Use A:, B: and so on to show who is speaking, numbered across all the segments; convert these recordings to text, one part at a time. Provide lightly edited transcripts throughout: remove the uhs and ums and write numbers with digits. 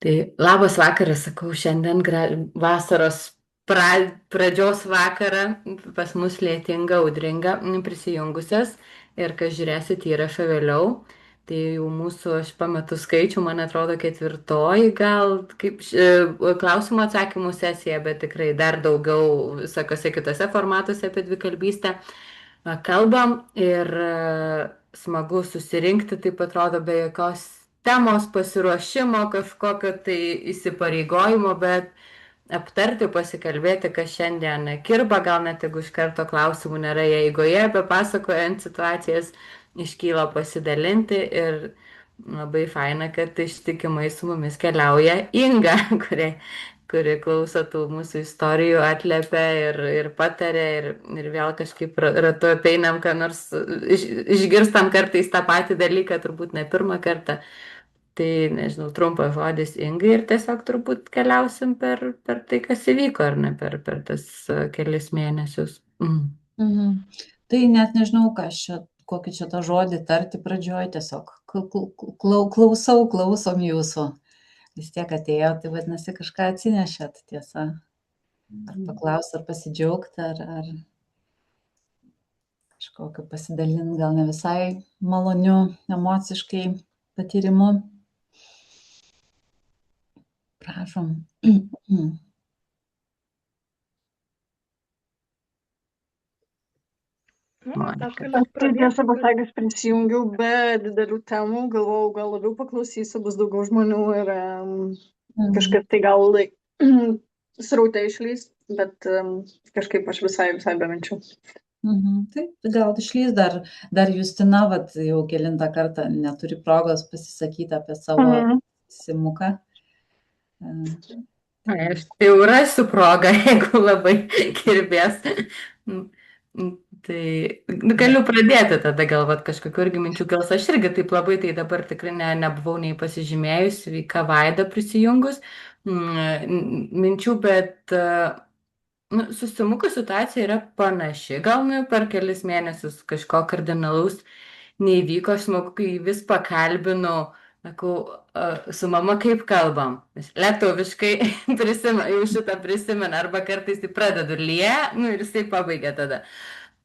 A: Tai labas vakaras, sakau, šiandien vasaros pradžios vakarą pas mus lietinga, audringa prisijungusias ir kas žiūrėsit įrašą vėliau. Tai jau mūsų, aš pametu skaičių, man atrodo ketvirtoji gal kaip klausimų atsakymų sesija, bet tikrai dar daugiau visokose kitose formatuose apie dvikalbystę kalbam ir smagu susirinkti, taip atrodo, be jokios temos pasiruošimo, kažkokio tai įsipareigojimo, bet aptarti, pasikalbėti, kas šiandien kirba, gal net jeigu iš karto klausimų nėra, jie eigoje, papasakojant situacijas, iškyla pasidalinti ir labai faina, kad ištikimai su mumis keliauja Inga, kuri klauso tų mūsų istorijų, atliepia ir pataria ir vėl kažkaip ratu apeinam, ką nors išgirstam kartais tą patį dalyką, turbūt ne pirmą kartą. Tai, nežinau, trumpas žodis Ingai ir tiesiog turbūt keliausim per tai, kas įvyko, ar ne, per tas kelis mėnesius.
B: Mhm. Tai net nežinau, kokį čia tą žodį tarti pradžioj, tiesiog klausom jūsų. Vis tiek atėjo, tai vadinasi, kažką atsinešėt, tiesa. Ar paklaus, ar pasidžiaugti, ar kažkokiu pasidalint, gal ne visai maloniu emociškai patyrimu. Prašom.
C: Tai tiesą pasakius prisijungiau be didelių temų, galvojau, gal labiau paklausysiu, bus daugiau žmonių ir kažkaip tai gal sraute išlys, bet kažkaip aš visai be minčių.
B: Taip, gal išlys dar Justina, vat, jau kelintą kartą neturi progos pasisakyti apie savo simuką.
A: Aš jau rasiu progą, jeigu labai kirbės. Tai galiu pradėti tada galvot kažkokiu irgi minčių, gal aš irgi taip labai, tai dabar tikrai nebuvau nei pasižymėjus, sveika Vaida prisijungus minčių, bet susimuko situacija yra panaši, gal per kelis mėnesius kažko kardinalaus neįvyko, aš smagu, kai vis pakalbinau, sakau, su mama kaip kalbam, lietuviškai jau šitą prisimena, arba kartais tai pradedu ir jisai pabaigia tada.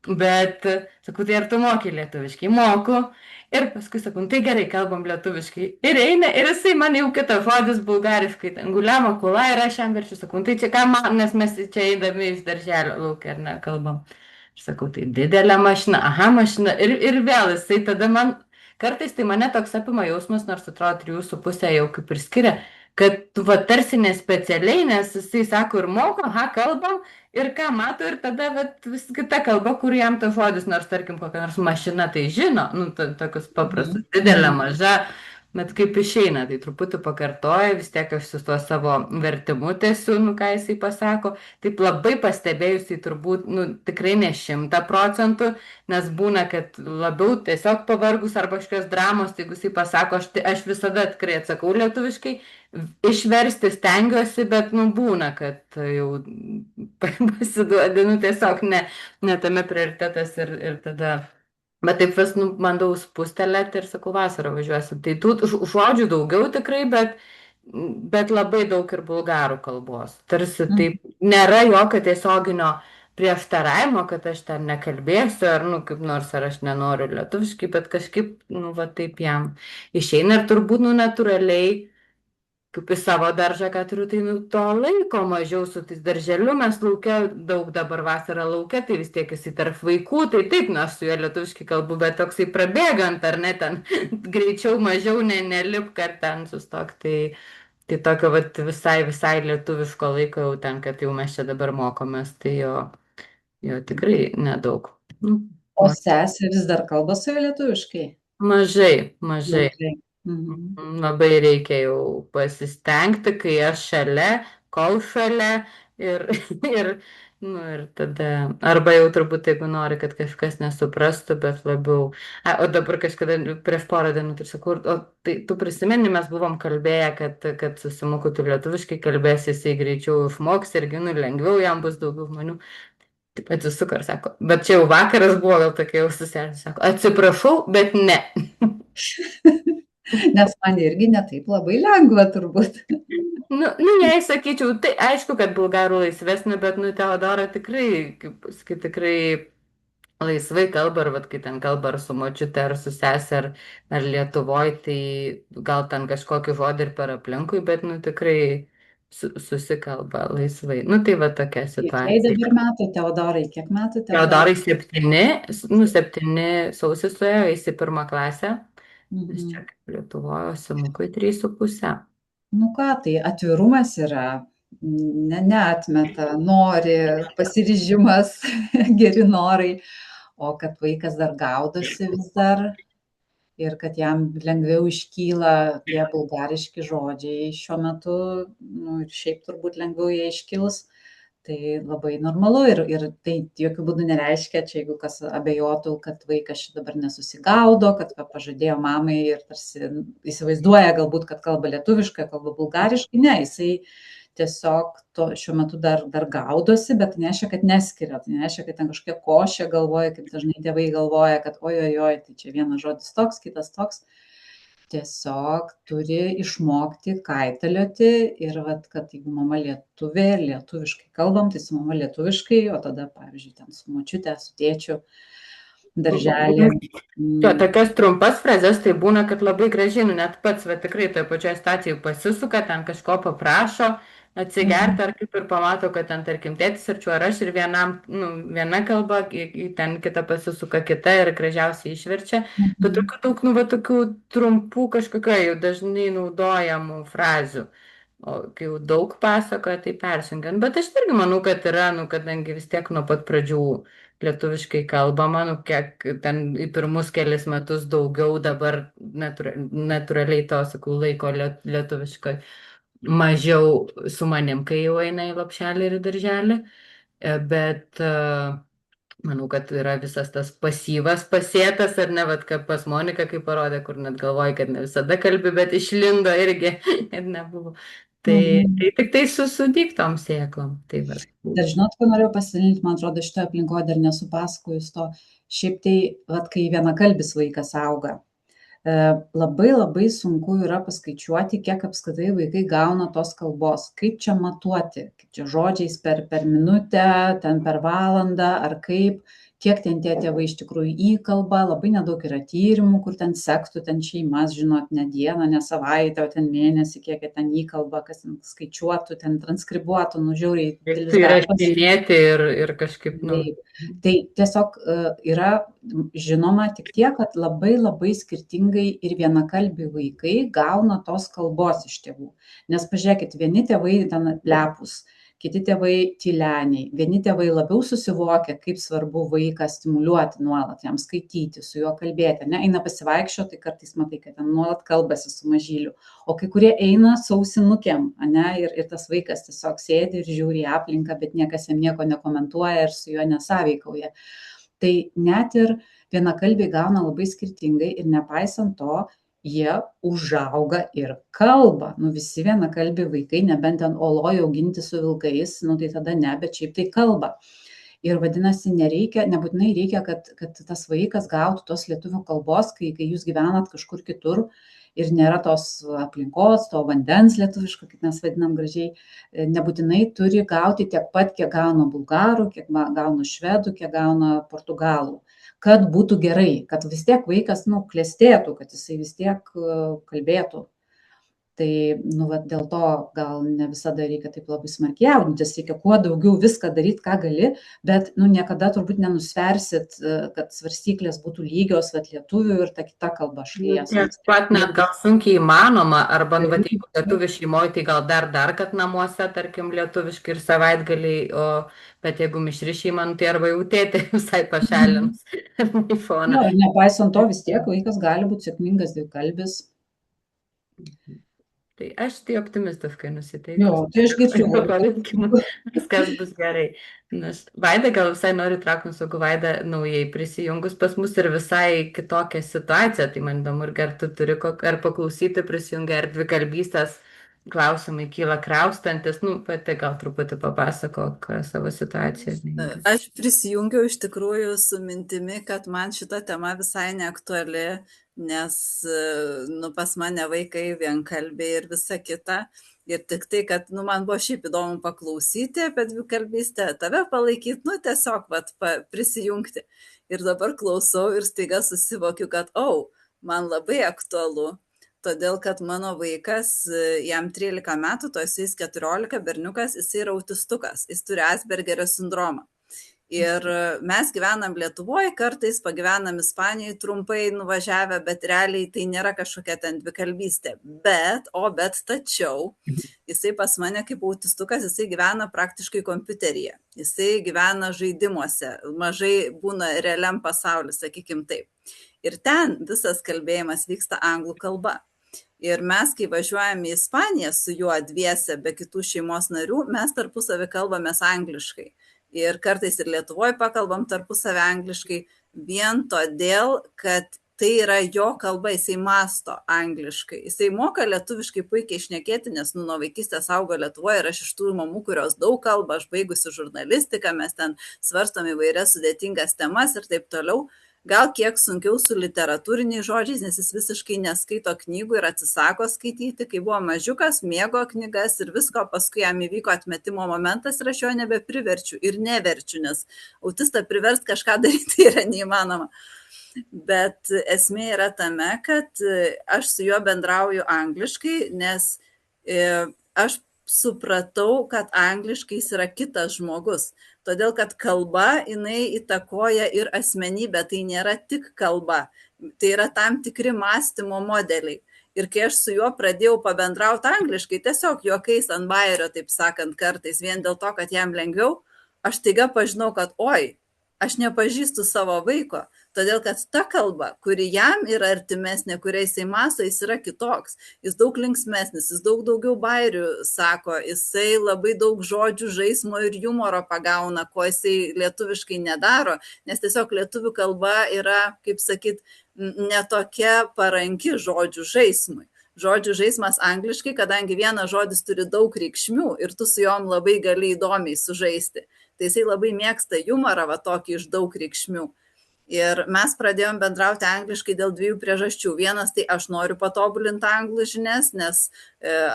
A: Bet, sakau, tai ar tu moki lietuviškai? Moku. Ir paskui sakau, tai gerai, kalbam lietuviškai. Ir eina, ir jisai man jau kitas žodis bulgariškai, ten guliama kula, ir aš jam verčiu, sakau, tai čia ką man, nes mes čia eidami iš darželio laukia, ar ne, kalbam. Ir sakau, tai didelė mašina, aha, mašina. Ir vėl jisai tada man, kartais tai mane toks apima jausmas, nors atrodo 3,5 jau kaip ir skiria, kad va tarsi nespecialiai, nes jisai sako ir moko, aha, kalbam, ir ką mato, ir tada vat vis kita kalba, kur jam tas žodis, nors tarkim kokia nors mašina tai žino, tokius paprastus, didelė, maža, bet kaip išeina, tai truputį pakartoja, vis tiek aš su tuo savo vertimu tęsiu, ką jisai pasako, taip labai pastebėjusiai turbūt, tikrai ne 100%, nes būna, kad labiau tiesiog pavargus arba kažkokios dramos, jeigu jisai pasako, aš visada tikrai atsakau lietuviškai, išversti stengiuosi, bet būna, kad jau pasiduodi, tiesiog ne tame prioritetas ir tada, bet taip vis bandau spustelėti ir sakau, vasarą važiuosiu. Tai tų žodžių daugiau tikrai, bet labai daug ir bulgarų kalbos. Tarsi taip nėra jokio tiesioginio prieštaravimo, kad aš ten nekalbėsiu, ar kaip nors, ar aš nenoriu lietuviškai, bet kažkaip, va taip jam išeina ir turbūt, natūraliai, kaip į savo daržą, ką turiu, tai to laiko mažiau su tais darželiu, mes laukia, daug dabar vasarą laukia, tai vis tiek esi tarp vaikų, tai taip, aš su juo lietuviškai kalbu, bet toksai prabėgant, ar ne, ten greičiau mažiau nelipk, ar ten sustok, tai tokio visai lietuviško laiko jau ten, kad jau mes čia dabar mokomės, tai jo tikrai nedaug.
B: O sesė vis dar kalba su juo lietuviškai?
A: Mažai. Labai reikia jau pasistengti, kai aš šalia, kol šalia ir tada, arba jau turbūt, jeigu nori, kad kažkas nesuprastų, bet labiau. O dabar kažkada prieš porą dienų, tai sakau, o tai tu prisimeni, mes buvom kalbėję, kad susimuku tu lietuviškai kalbėsi, jisai greičiau išmoks irgi, lengviau jam bus daugiau žmonių. Taip atsisuko ir sako, bet čia jau vakaras buvo, gal tokia jau susėdė, sako, atsiprašau, bet ne.
B: Nes man irgi ne taip labai lengva turbūt.
A: Jei sakyčiau, tai aišku, kad bulgarų laisvesnė, bet, Teodora tikrai, kaip pasakyt, tikrai laisvai kalba ir, vat, kai ten kalba ar su močiute, ar su sesė, ar Lietuvoj, tai gal ten kažkokį žodį ir per aplinkui, bet, tikrai susikalba laisvai. Tai va tokia
B: Kiek jai dabar
A: situacija.
B: metų, Teodorai? Kiek metų, Teodorai?
A: Teodorai 7, 7 sausis suėjo, jis į 1 klasę, nes
B: Mhm.
A: čia kaip Lietuvoje, Simukui 3,5.
B: Nu ką, tai atvirumas yra, neatmeta, nori, pasiryžimas, geri norai, o kad vaikas dar gaudosi vis dar ir kad jam lengviau iškyla tie bulgariški žodžiai šiuo metu, nu ir šiaip turbūt lengviau jie iškils, tai labai normalu ir tai jokių būdų nereiškia, čia jeigu kas abejotų, kad vaikas čia dabar nesusigaudo, kad pažadėjo mamai ir tarsi įsivaizduoja galbūt, kad kalba lietuviškai, kalba bulgariškai, ne, jisai tiesiog šiuo metu dar gaudosi, bet tai nereiškia, kad neskiria, tai nereiškia, kad ten kažkokia košė galvoja, kaip dažnai tėvai galvoja, kad oi, tai čia vienas žodis toks, kitas toks. Tiesiog turi išmokti kaitalioti ir vat, kad jeigu mama lietuvė, lietuviškai kalbam, tai su mama lietuviškai, o tada, pavyzdžiui, ten su močiute, su tėčiu, darželį.
A: Jo, tokias trumpas frazes tai būna, kad labai gražiai, net pats, va tikrai toje pačioje stacijoje pasisuka, ten kažko paprašo, atsigerti, ar kaip ir pamato, kad ten, tarkim, tėtis arčiau ar aš ir vienam, viena kalba, ten kita pasisuka kita ir gražiausiai išverčia. Bet tokių daug, va tokių trumpų kažkokio jau dažnai naudojamų frazių. O kai jau daug pasakoja, tai persunkiant. Bet aš irgi manau, kad yra, kadangi vis tiek nuo pat pradžių lietuviškai kalbama, kiek ten į pirmus kelis metus daugiau, dabar natūraliai to, sakau, laiko lietuviškai mažiau su manim, kai jau eina į lopšelį ir į darželį, bet manau, kad yra visas tas pasyvas pasėtas, ar ne, vat, kaip pas Moniką, kaip parodė, kur net galvoji, kad ne visada kalbi, bet išlindo irgi ir nebuvo. Tai tik tai su diktom sėklom. Tai va.
B: Dar žinot, ką norėjau pasidalinti, man atrodo, šitoje aplinkoje dar nesupasakojus to. Šiaip tai, vat, kai vienakalbis vaikas auga, labai sunku yra paskaičiuoti, kiek apskritai vaikai gauna tos kalbos, kaip čia matuoti, kaip čia žodžiais per minutę, ten per valandą, ar kiek ten tie tėvai iš tikrųjų įkalba, labai nedaug yra tyrimų, kur ten sektų ten šeimas, žinot, ne dieną, ne savaitę, o ten mėnesį, kiek jie ten įkalba, kas ten skaičiuotų, ten transkribuotų, žiauriai.
A: Tai įrašinėti ir kažkaip,
B: Tai tiesiog yra žinoma tik tiek, kad labai skirtingai ir vienakalbiai vaikai gauna tos kalbos iš tėvų. Nes pažiūrėkit, vieni tėvai ten lepus, kiti tėvai tyleniai, vieni tėvai labiau susivokia, kaip svarbu vaiką stimuliuoti nuolat, jam skaityti, su juo kalbėti, ne, eina pasivaikščioti, tai kartais matai, kad ten nuolat kalbasi su mažyliu, o kai kurie eina sausinukėm, ne, ir tas vaikas tiesiog sėdi ir žiūri į aplinką, bet niekas jam nieko nekomentuoja ir su juo nesąveikauja. Tai net ir vienakalbiai gauna labai skirtingai ir nepaisant to, jie užauga ir kalba. Visi vienakalbiai vaikai, nebent ten oloj auginti su vilkais, tai tada ne, bet šiaip tai kalba. Ir vadinasi, nebūtinai reikia, kad tas vaikas gautų tos lietuvių kalbos, kai jūs gyvenat kažkur kitur ir nėra tos aplinkos, to vandens lietuviško, kaip mes vadinam gražiai, nebūtinai turi gauti tiek pat, kiek gauna bulgarų, kiek gauna švedų, kiek gauna portugalų, kad būtų gerai, kad vis tiek vaikas klestėtų, kad jisai vis tiek kalbėtų. Tai dėl to gal ne visada reikia taip labai smarkiai jaudintis, reikia kuo daugiau viską daryti, ką gali, bet niekada turbūt nenusversit, kad svarstyklės būtų lygios lietuvių ir ta kita kalba šalies.
A: Tiek pat net gal sunkiai įmanoma, arba jeigu lietuvių šeimoje, tai gal dar, kad namuose, tarkim, lietuviškai ir savaitgaliai, bet jeigu mišri šeima, tai arba jau tėtė visai pašalins į foną.
B: Nepaisant to, vis tiek vaikas gali būti sėkmingas dvikalbis.
A: Tai aš tai optimistiškai nusiteikus.
B: Jo, tai aš girdžiu.
A: Viskas bus gerai. Vaida gal visai nori traukti, sakau, Vaida naujai prisijungus pas mus ir visai kitokią situaciją. Tai man įdomu, ar tu turi ar paklausyti prisijungę, ar dvikalbystės klausimai kyla kraustantis, pati gal truputį papasakok savo situaciją.
D: Aš prisijungiau iš tikrųjų su mintimi, kad man šita tema visai neaktuali, nes pas mane vaikai vienkalbiai ir visa kita. Ir tik tai, kad man buvo šiaip įdomu paklausyti apie dvikalbystę, tave palaikyti, tiesiog prisijungti. Ir dabar klausau ir staiga susivokiu, kad man labai aktualu, todėl kad mano vaikas, jam 13 metų, to jis 14, berniukas, jis yra autistukas, jis turi Aspergerio sindromą. Ir mes gyvenam Lietuvoje, kartais pagyvenam Ispanijoje trumpai nuvažiavę, bet realiai tai nėra kažkokia ten dvikalbystė. Tačiau jisai pas mane kaip autistukas, jisai gyvena praktiškai kompiuteryje, jisai gyvena žaidimuose, mažai būna realiam pasauliu, sakykim taip. Ir ten visas kalbėjimas vyksta anglų kalba. Ir mes, kai važiuojame į Ispaniją su juo dviese, be kitų šeimos narių, mes tarpusavį kalbamės angliškai. Ir kartais ir Lietuvoje pakalbam tarpusavį angliškai, vien todėl, kad tai yra jo kalba, jisai mąsto angliškai. Jisai moka lietuviškai puikiai šnekėti, nes nuo vaikystės augo Lietuvoje ir aš iš tų mamų, kurios daug kalba, aš baigusi žurnalistiką, mes ten svarstom įvairias sudėtingas temas ir taip toliau. Gal kiek sunkiau su literatūriniais žodžiais, nes jis visiškai neskaito knygų ir atsisako skaityti. Kai buvo mažiukas, mėgo knygas ir visko, paskui jam įvyko atmetimo momentas ir aš jo nebepriverčiu ir neverčiu, nes autistą priversti kažką daryti yra neįmanoma. Bet esmė yra tame, kad aš su juo bendrauju angliškai, nes aš supratau, kad angliškai jis yra kitas žmogus. Todėl, kad kalba, jinai įtakoja ir asmenybę, tai nėra tik kalba, tai yra tam tikri mąstymo modeliai. Ir kai aš su juo pradėjau pabendrauti angliškai, tiesiog juokais ant bajerio, taip sakant, kartais, vien dėl to, kad jam lengviau, aš taiga pažinau, kad aš nepažįstu savo vaiko, todėl kad ta kalba, kuri jam yra artimesnė, kuria jisai mąsto, jis yra kitoks. Jis daug linksmesnis, jis daug daugiau bairių sako, jisai labai daug žodžių žaismo ir humoro pagauna, ko jisai lietuviškai nedaro, nes tiesiog lietuvių kalba yra, kaip sakyt, netokia paranki žodžių žaismui. Žodžių žaismas angliškai, kadangi vienas žodis turi daug reikšmių ir tu su jom labai gali įdomiai sužaisti. Tai jisai labai mėgsta humorą, tokį iš daug reikšmių. Ir mes pradėjom bendrauti angliškai dėl 2 priežasčių. Vienas, tai aš noriu patobulinti anglų žinias, nes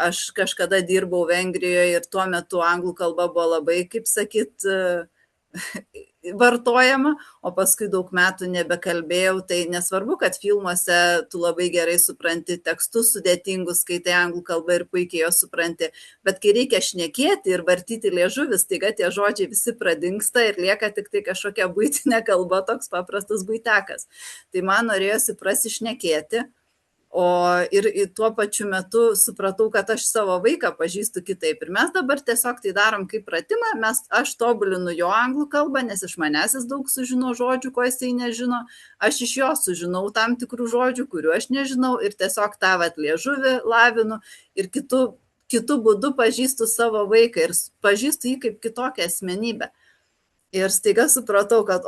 D: aš kažkada dirbau Vengrijoje ir tuo metu anglų kalba buvo labai, kaip sakyt, vartojama, o paskui daug metų nebekalbėjau. Tai nesvarbu, kad filmuose tu labai gerai supranti tekstus sudėtingus, skaitai anglų kalbą ir puikiai jos supranti, bet kai reikia šnekėti ir vartyti liežuvis, taiga tie žodžiai visi pradingsta ir lieka tik tai kažkokia buitinė kalba, toks paprastas buitekas. Tai man norėjosi prasišnekėti, ir tuo pačiu metu supratau, kad aš savo vaiką pažįstu kitaip. Ir mes dabar tiesiog tai darom kaip pratimą, aš tobulinu jo anglų kalbą, nes iš manęs jis daug sužino žodžių, ko jisai nežino, aš iš jo sužinau tam tikrų žodžių, kurių aš nežinau ir tiesiog tą liežuvį lavinu ir kitų būdų pažįstu savo vaiką ir pažįstu jį kaip kitokią asmenybę. Ir staiga supratau, kad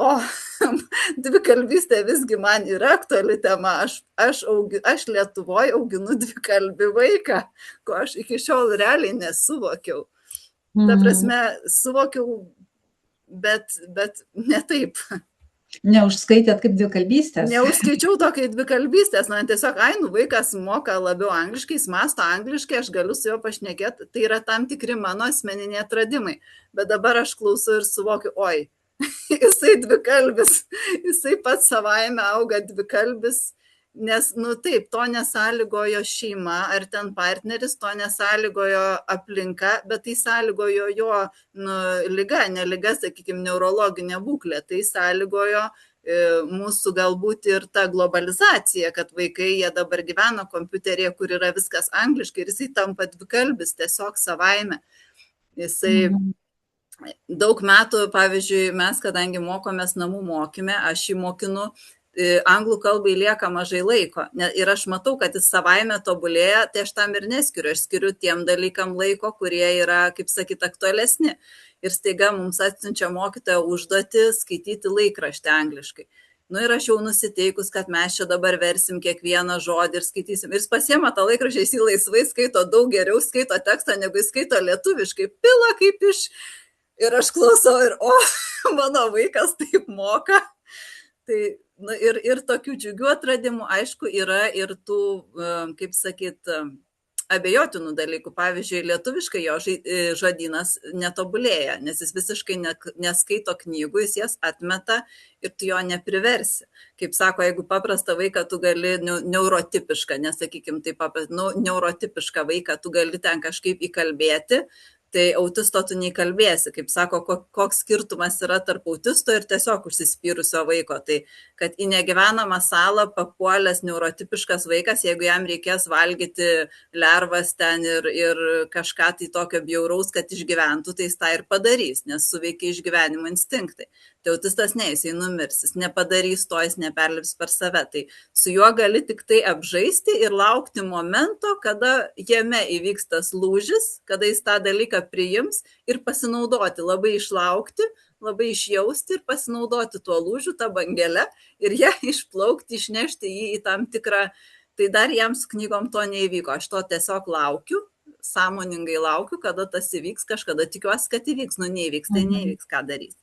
D: dvikalbystė visgi man yra aktuali tema. Aš Lietuvoje auginu dvikalbį vaiką, ko aš iki šiol realiai nesuvokiau. Ta prasme, suvokiau, bet ne taip.
B: Neužskaitėt kaip dvikalbystės?
C: Neužskaičiau to kaip dvikalbystės, man tiesiog, vaikas moka labiau angliškai, jis mąsto angliškai, aš galiu su juo pašnekėti, tai yra tam tikri mano asmeniniai atradimai, bet dabar aš klausau ir suvokiu, jisai dvikalbis, jisai pats savaime auga dvikalbis, nes, taip, to nesąlygojo šeima ar ten partneris, to nesąlygojo aplinka, bet tai sąlygojo jo liga, ne liga, sakykime, neurologinė būklė, tai sąlygojo mūsų galbūt ir ta globalizacija, kad vaikai, jie dabar gyvena kompiuterėje, kur yra viskas angliškai ir jisai tampa dvikalbis tiesiog savaime. Jisai daug metų, pavyzdžiui, mes, kadangi mokomės namų mokyme, aš jį mokinu, anglų kalbai lieka mažai laiko ir aš matau, kad jis savaime tobulėja, tai aš tam ir neskiriu, aš skiriu tiem dalykam laiko, kurie yra, kaip sakyt, aktualesni. Ir staiga mums atsiunčia mokytoja užduotį skaityti laikraštį angliškai.
D: Nu ir aš jau nusiteikus, kad mes čia dabar versim kiekvieną žodį ir skaitysim. Ir jis pasiema tą laikraštį, jis laisvai skaito, daug geriau skaito tekstą, negu jis skaito lietuviškai, pila kaip iš. Ir aš klausau ir, mano vaikas taip moka. Tai, nu, ir tokių džiugių atradimų, aišku, yra ir tų, kaip sakyt, abejotinų dalykų. Pavyzdžiui, lietuviškai jo žodynas netobulėja, nes jis visiškai neskaito knygų, jis jas atmeta ir tu jo nepriversi. Kaip sako, jeigu paprastą vaiką tu gali, neurotipišką, nesakykim taip, neurotipišką vaiką tu gali ten kažkaip įkalbėti, tai autisto tu neįkalbėsi. Kaip sako, koks skirtumas yra tarp autisto ir tiesiog užsispyrusio vaiko. Tai kad į negyvenamą salą papuolęs neurotipiškas vaikas, jeigu jam reikės valgyti lervas ten ir kažką tai tokio bjauraus, kad išgyventų, tai jis tą ir padarys, nes suveikia išgyvenimo instinktai. Tai autistas ne, jisai numirs, jis nepadarys to, jis neperlips per save. Tai su juo gali tik tai apžaisti ir laukti momento, kada jame įvyks tas lūžis, kada jis tą dalyką priims ir pasinaudoti, labai išlaukti, labai išjausti ir pasinaudoti tuo lūžiu, tą bangelę ir ją išplaukti, išnešti jį į tam tikrą, tai dar jam su knygom to neįvyko, aš to tiesiog laukiu, sąmoningai laukiu, kada tas įvyks, kažkada tikiuosi, kad įvyks, neįvyks, tai neįvyks, ką darys.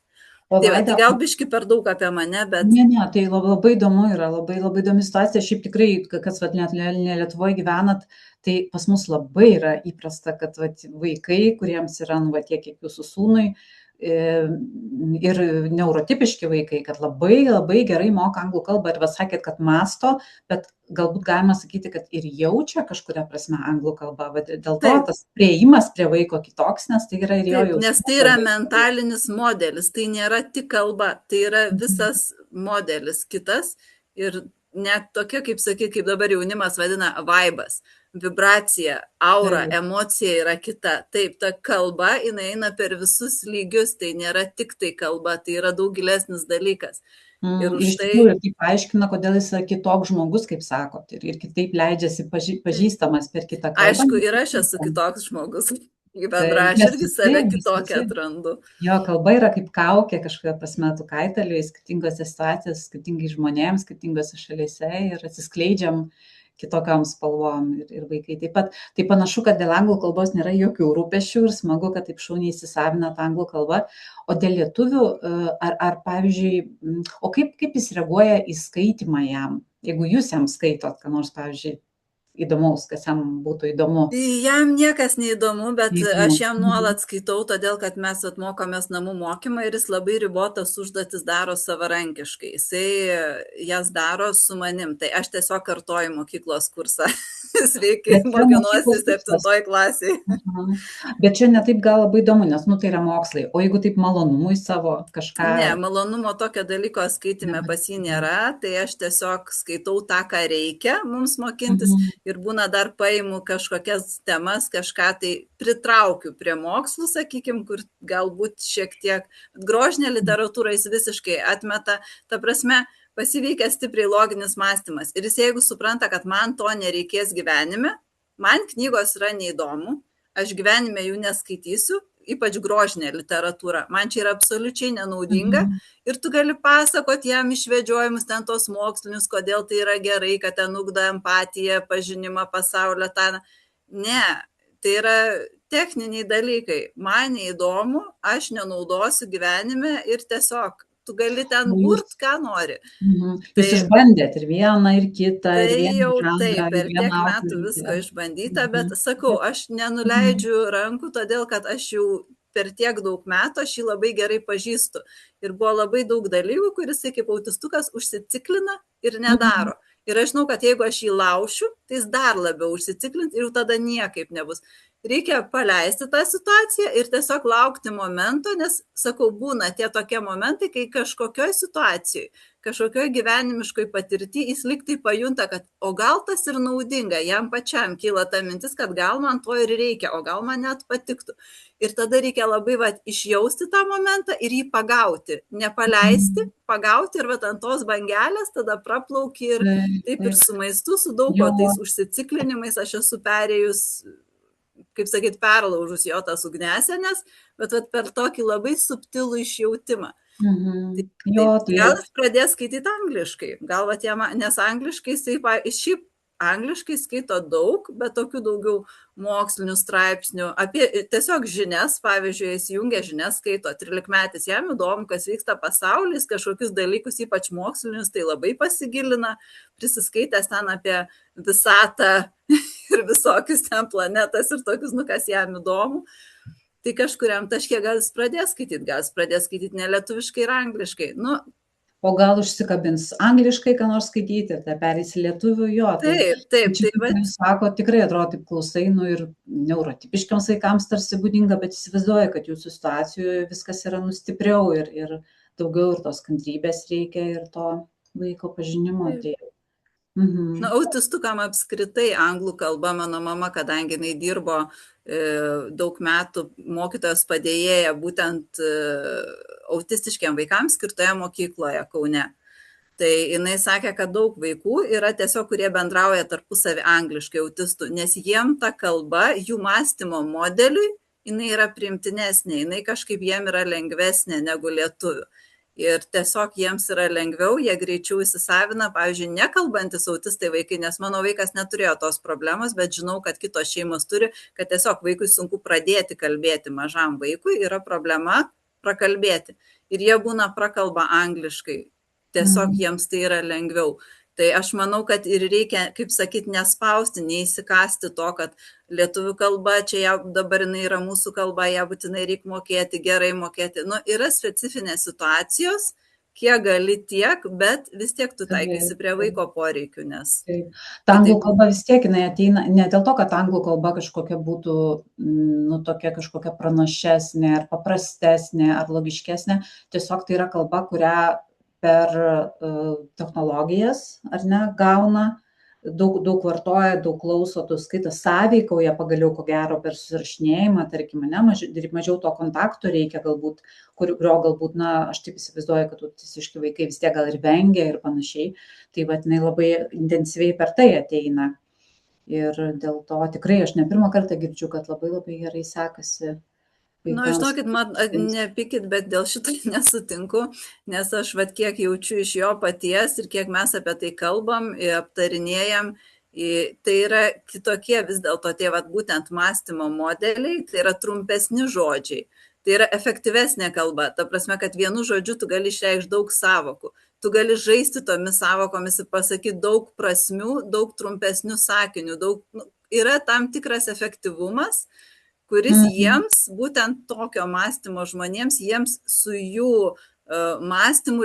D: Tai gal biški per daug apie mane, bet...
B: Ne, tai labai įdomu yra, labai įdomi situacija. Šiaip tikrai, kas net ne Lietuvoje gyvenat, tai pas mus labai yra įprasta, kad vaikai, kuriems yra tiek, kiek jūsų sūnui, ir neurotipiški vaikai, kad labai gerai moka anglų kalbą ir sakėt, kad masto, bet galbūt galima sakyti, kad ir jaučia kažkuria prasme anglų kalbą, bet dėl to tas prieimas prie vaiko kitoks, nes tai yra ir jo jausmas.
D: Nes tai yra mentalinis modelis, tai nėra tik kalba, tai yra visas modelis kitas ir net tokia, kaip sakyti, kaip dabar jaunimas vadina, vaibas. Vibracija, aura, emocija yra kita. Taip, ta kalba, jinai eina per visus lygius, tai nėra tik tai kalba, tai yra daug gilesnis dalykas. Ir už tai...
B: Ir tai paaiškina, kodėl jis yra kitoks žmogus, kaip sakot, ir kitaip leidžiasi pažįstamas per kitą kalbą.
D: Aišku, ir aš esu kitoks žmogus. Bendra, aš irgi save kitokią atrandu.
B: Jo, kalba yra kaip kaukė kažkokia prasme, tu kaitaliai skirtingose situacijose, skirtingai žmonėms, skirtingose šalyse ir atsiskleidžiam kitokiam spalvom ir vaikai taip pat. Tai panašu, kad dėl anglų kalbos nėra jokių rūpesčių ir smagu, kad taip šauniai įsisavina tą anglų kalbą. O dėl lietuvių, ar pavyzdžiui, o kaip jis reaguoja į skaitimą jam? Jeigu jūs jam skaitot, ką nors, pavyzdžiui, įdomaus, kas jam būtų įdomu.
D: Jam niekas neįdomu, bet aš jam nuolat skaitau, todėl, kad mes atmokomės namų mokymą ir jis labai ribotas užduotis daro savarankiškai. Jisai jas daro su manim. Tai aš tiesiog kartoju mokyklos kursą. Sveiki, mokinuosi 7 klasėje.
B: Bet čia netaip gal labai įdomu, nes tai yra mokslai. O jeigu taip malonumui savo kažką...
D: Ne, malonumo tokio dalyko skaitime pas jį nėra, tai aš tiesiog skaitau tą, ką reikia mums mokintis. Ir būna dar paimu kažkokias temas, kažką tai pritraukiu prie mokslų, sakykim, kur galbūt šiek tiek grožinė literatūra jis visiškai atmeta. Ta prasme, pasiveikia stipriai loginis mąstymas. Ir jis jeigu supranta, kad man to nereikės gyvenime, man knygos yra neįdomu, aš gyvenime jų neskaitysiu, ypač grožinė literatūra. Man čia yra absoliučiai nenaudinga ir tu gali pasakoti jam išvedžiojimus ten tos mokslinius, kodėl tai yra gerai, kad ten ugdo empatiją, pažinimą pasaulio. Ne, tai yra techniniai dalykai. Man neįdomu, aš nenaudosiu gyvenime ir tiesiog tu gali ten burt, ką nori.
B: Jūs išbandėt ir vieną, ir kitą.
D: Tai jau taip, per tiek metų visko išbandyta, bet sakau, aš nenuleidžiu rankų, todėl kad aš jau per tiek daug metų aš jį labai gerai pažįstu. Ir buvo labai daug dalykų, kuris kaip autistukas užsiciklina ir nedaro. Ir aš žinau, kad jeigu aš jį laušiu, tai jis dar labiau užsiciklint ir jau tada niekaip nebus. Reikia paleisti tą situaciją ir tiesiog laukti momento, nes, sakau, būna tie tokie momentai, kai kažkokioj situacijoj, kažkokioj gyvenimiškoj patirty jis lyg tai pajunta, kad o gal tas ir naudinga, jam pačiam kyla ta mintis, kad gal man to ir reikia, o gal man net patiktų. Ir tada reikia labai išjausti tą momentą ir jį pagauti, nepaleisti, pagauti ir ant tos bangelės tada praplauki ir taip ir su maistu, su daug ko tais užsiciklinimais aš esu perėjus, kaip sakyt, perlaužus jo tas ugnesenes, bet per tokį labai subtilų išjautimą.
B: Jo, tai
D: Gal jis pradės skaityti angliškai, gal vat jam, nes angliškai šiaip angliškai skaito daug, bet tokių daugiau mokslinių straipsnių, apie tiesiog žinias, pavyzdžiui, jis jungia žinias, skaito 13-metis, jam įdomu, kas vyksta pasaulis, kažkokius dalykus, ypač mokslinius, tai labai pasigilina, prisiskaitęs ten apie visatą ir visokius ten planetas ir tokius, kas jam įdomu. Tai kažkuriam taške gal jis pradės skaityti ne lietuviškai ir angliškai.
B: O gal užsikabins angliškai, ką nors skaityti, ir tai perės į lietuvių, jo.
D: Taip.
B: Jūs sako, tikrai atrodo, taip klausai, ir neurotipiškiams vaikams tarsi būdinga, bet įsivaizduoju, kad jūsų situacijoje viskas yra stipriau ir daugiau ir tos kantrybės reikia ir to vaiko pažinimo.
D: Autistukam apskritai anglų kalba, mano mama, kadangi jinai dirbo daug metų mokytojos padėjėja būtent autistiškiam vaikams skirtoje mokykloje Kaune. Tai jinai sakė, kad daug vaikų yra tiesiog, kurie bendrauja tarpusavį angliškai autistų, nes jiem ta kalba, jų mąstymo modeliui, jinai yra priimtinesnė, jinai kažkaip jiem yra lengvesnė negu lietuvių. Ir tiesiog jiems yra lengviau, jie greičiau įsisavina, pavyzdžiui, nekalbantis autistai vaikai, nes mano vaikas neturėjo tos problemos, bet žinau, kad kitos šeimos turi, kad tiesiog vaikui sunku pradėti kalbėti, mažam vaikui yra problema prakalbėti. Ir jie būna prakalba angliškai, tiesiog jiems tai yra lengviau. Tai aš manau, kad ir reikia, kaip sakyti, nespausti, neįsikasti to, kad lietuvių kalba, čia dabar jinai yra mūsų kalba, ją būtinai reikia mokėti, gerai mokėti. Yra specifinės situacijos, kiek gali tiek, bet vis tiek tu taikysi prie vaiko poreikių, nes...
B: Ta anglų kalba vis tiek jinai ateina, ne dėl to, kad anglų kalba kažkokia būtų, tokia kažkokia pranašesnė, ar paprastesnė, ar logiškesnė, tiesiog tai yra kalba, kurią per technologijas, ar ne, gauna, daug vartoja, daug klauso, tu skaita, sąveikauja pagaliau, ko gero, per susirašinėjimą, tarkim, mažiau to kontakto reikia galbūt, kurio galbūt, aš taip įsivaizduoju, kad autistiški vaikai vis tiek gal ir vengia ir panašiai, tai jinai labai intensyviai per tai ateina. Ir dėl to tikrai aš ne pirmą kartą girdžiu, kad labai labai gerai sekasi.
D: Žinokit, nepykit, bet dėl šito nesutinku, nes aš kiek jaučiu iš jo paties ir kiek mes apie tai kalbam, aptarinėjam, tai yra kitokie vis dėlto tie būtent mąstymo modeliai, tai yra trumpesni žodžiai, tai yra efektyvesnė kalba, ta prasme, kad vienu žodžiu tu gali išreikšti daug sąvokų, tu gali žaisti tomis sąvokomis ir pasakyti daug prasmių, daug trumpesnių sakinių, yra tam tikras efektyvumas, kuris jiems, būtent tokio mąstymo žmonėms, jiems su jų mąstymu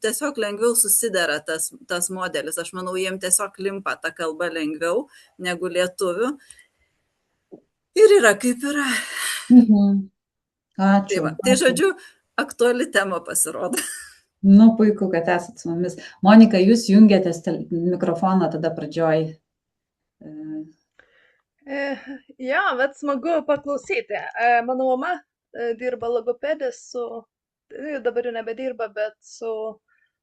D: tiesiog lengviau susidera tas modelis. Aš manau, jiems tiesiog limpa ta kalba lengviau negu lietuvių. Ir yra kaip yra.
B: Ačiū.
D: Tai žodžiu, aktuali tema pasirodo.
B: Puiku, kad esat su mumis. Monika, jūs jungiatės mikrofoną tada pradžioj.
E: Jo, bet smagu paklausyti. Mano mama dirba logopedė dabar jau nebedirba, bet su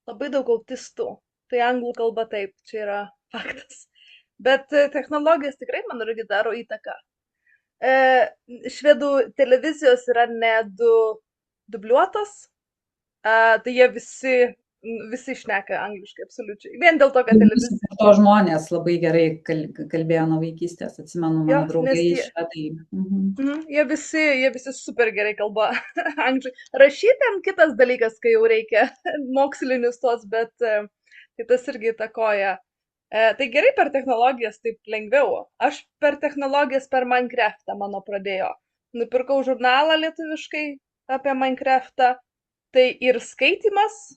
E: labai daug autistų. Tai anglų kalba taip, čia yra faktas. Bet technologijos tikrai, man irgi daro įtaką. Švedų televizijos yra nedubliuotos, tai jie visi šneka angliškai, absoliučiai. Vien dėl to, kad televizija...
B: To žmonės labai gerai kalbėjo nuo vaikystės, atsimenu, mano draugai švedai.
E: Jie visi super gerai kalba angliškai. Rašyti kitas dalykas, kai jau reikia mokslinius tos, bet tai tas irgi įtakoja. Tai gerai per technologijas taip lengviau. Aš per technologijas per Minecraftą mano pradėjo. Nupirkau žurnalą lietuviškai apie Minecraftą. Tai ir skaitimas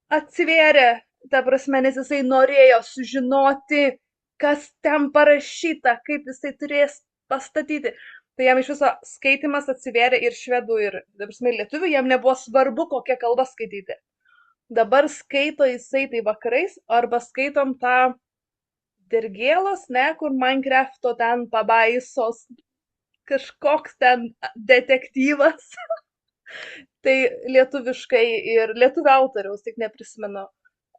E: atsivėrė, ta prasme, nes jisai norėjo sužinoti, kas ten parašyta, kaip jisai turės pastatyti. Tai jam iš viso skaitimas atsivėrė ir švedų, ir lietuvių, jam nebuvo svarbu, kokią kalbą skaityti. Dabar skaito jisai tai vakarais, arba skaitom tą Dergėlos, kur Minecrafto ten pabaisos, kažkoks ten detektyvas. Tai lietuviškai ir lietuvių autoriaus, tik neprisimenu.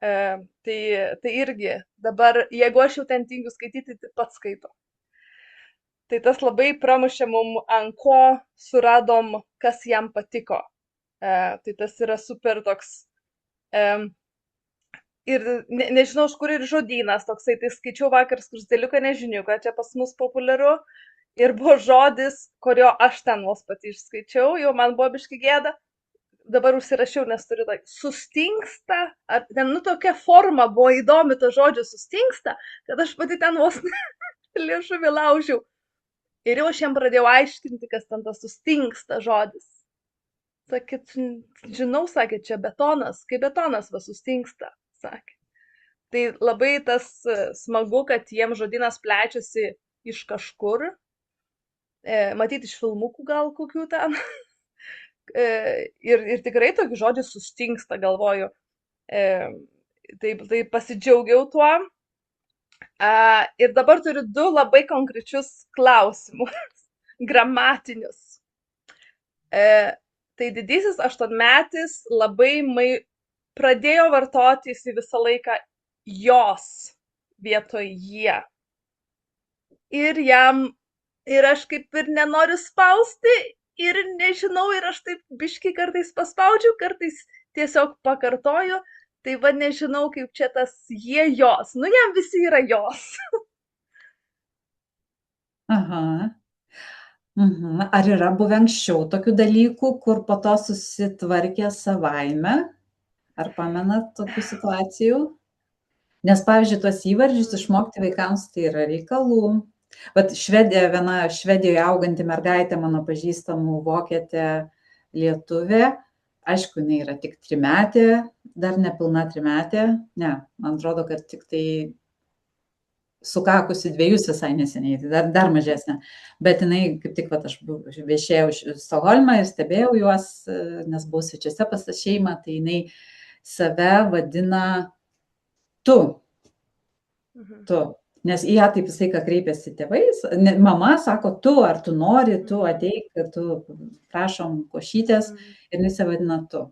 E: Tai irgi dabar, jeigu aš jau ten tingiu skaityti, tai pats skaito. Tai tas labai pramušė mum, ant ko suradom, kas jam patiko. Tai tas yra super toks. Ir nežinau, iš kur ir žodynas toksai, tai skaičiau vakar skruzdėliuką nežiniuką, čia pas mus populiaru. Ir buvo žodis, kurio aš ten vos pati išskaičiau, jau man buvo biški gėda. Dabar užsirašiau, nes turiu tai sustingsta, ar ten, tokia forma buvo įdomi to žodžio sustingsta, kad aš pati ten vos liežuvį laužiau. Ir jau aš jam pradėjau aiškinti, kas ten tas sustingsta žodis. Sakėt, žinau, sakė, čia betonas, kai betonas va sustingsta, sakė. Tai labai tas smagu, kad jiem žodynas plečiasi iš kažkur, matyti iš filmukų gal kokių ten. Ir tikrai tokį žodį sustingsta, galvoju. Tai pasidžiaugiau tuo. Ir dabar turiu 2 labai konkrečius klausimus, gramatinius. Tai didysis 8-metis labai pradėjo vartoti jis visą laiką jos vietoj jie. Ir aš kaip ir nenoriu spausti, ir nežinau, ir aš taip biški kartais paspaudžiu, kartais tiesiog pakartoju, tai va nežinau, kaip čia tas jie jos. Jam visi yra jos.
B: Aha. Ar yra buvę anksčiau tokių dalykų, kur po to susitvarkė savaime? Ar pamenat tokių situacijų? Nes, pavyzdžiui, tuos įvardžius išmokti vaikams tai yra reikalų. Bet viena Švedijoje auganti mergaitė, mano pažįstamų vokietė lietuvė, aišku, jinai yra tik 3-metė, dar nepilna 3-metė, ne, man atrodo, kad tik tai sukakusi 2 visai neseniai, tai dar mažesnė. Bet jinai, kaip tik, aš viešėjau Stokholme ir stebėjau juos, nes buvau svečiuose pas tą šeimą, tai jinai save vadina tu. Nes į ją taip visai, ką kreipiasi tėvais, mama sako tu, ar tu nori, tu ateik, tu prašom košytės, ir jis save vadina tu.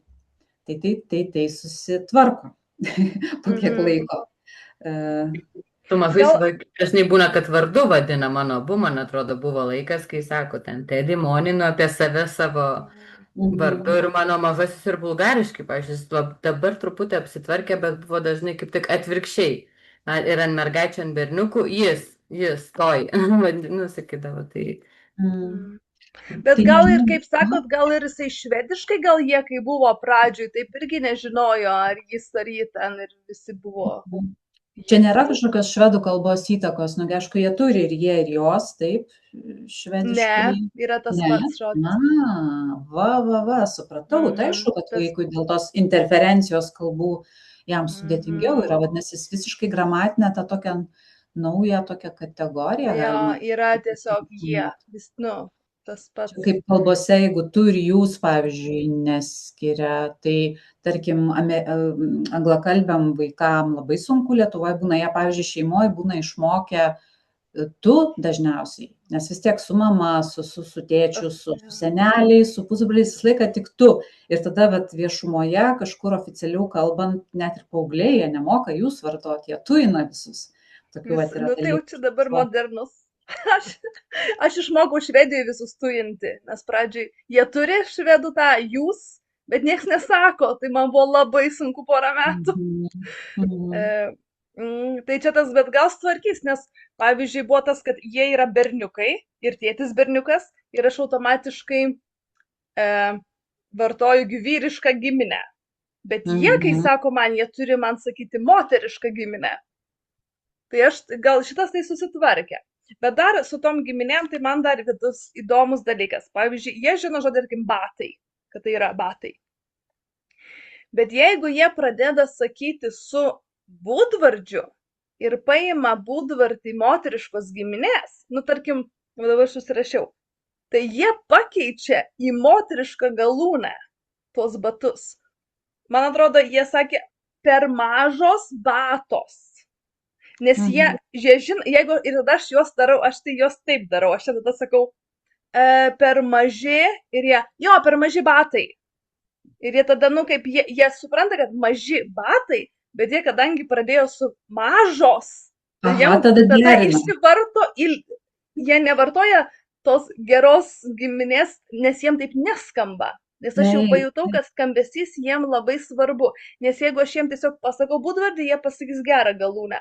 B: Tai susitvarko po kiek laiko.
A: Tu mažai dažnai būna, kad vardu vadina, mano abu, man atrodo, buvo laikas, kai sako, ten tėdį moninu apie save savo vardu, ir mano mažasis ir bulgariškai, pavyzdžiui, dabar truputį apsitvarkė, bet buvo dažnai kaip tik atvirkščiai. Ir ant mergaičių, ant berniukų, jis, toj, sakydavo, tai.
E: Bet gal ir, kaip sakot, gal ir jisai švediškai, gal jie, kai buvo pradžioj, taip irgi nežinojo, ar jis ar jį ten, ir visi buvo.
B: Čia nėra kažkokios švedų kalbos įtakos, aišku, jie turi ir jie, ir jos, taip, švediškai.
E: Ne, yra tas pats žodis.
B: Supratau, tai aišku, kad vaikui dėl tos interferencijos kalbų jam sudėtingiau yra, vadinasi, jis visiškai gramatinę tą tokią naują tokią kategoriją.
E: Jo, yra tiesiog jie, tas pats.
B: Kaip kalbose, jeigu tu ir jūs, pavyzdžiui, neskiria, tai, tarkim, anglakalbiam vaikam labai sunku Lietuvoje būna, jie, pavyzdžiui, šeimoje būna išmokę tu dažniausiai, nes vis tiek su mama, su tėčiu, su seneliais, su pusbroliais, visą laiką tik tu. Ir tada viešumoje, kažkur oficialiau kalbant, net ir paaugliai, jie nemoka jūs vartoti, jie tuina visus.
E: Tai jau čia dabar modernus. Aš išmokau Švedijoje visus tuinti, nes pradžiai jie turi švedų tą jūs, bet nieks nesako, tai man buvo labai sunku porą metų. Tai čia tas, bet gal sutvarkys, nes pavyzdžiui buvo tas, kad jie yra berniukai ir tėtis berniukas ir aš automatiškai vartoju vyrišką giminę. Bet jie, kai sako man, jie turi man sakyti moterišką giminę. Tai aš gal šitas tai susitvarkė. Bet dar su tom giminėm, tai man dar vidus įdomus dalykas. Pavyzdžiui, jie žino žodį, tarkim, batai, kad tai yra batai. Bet jeigu jie pradeda sakyti su būdvardžiu ir paima būdvardį moteriškos giminės, tarkim, dabar aš susirašiau, tai jie pakeičia į moterišką galūnę tuos batus. Man atrodo, jie sakė per mažos batos. Nes jie žino, jeigu ir tada aš juos darau, aš tai juos taip darau, aš tada sakau per maži ir jie, per maži batai. Ir jie tada, kaip jie supranta, kad maži batai, bet jie, kadangi pradėjo su mažos, tai jau tada išsivarto, jie nevartoja tos geros giminės, nes jiem taip neskamba. Nes aš jau
B: Taip,
E: pajutau, kad skambesys jiem labai svarbu. Nes jeigu aš jiem tiesiog pasakau būdvardį, jie pasakys gerą galūnę.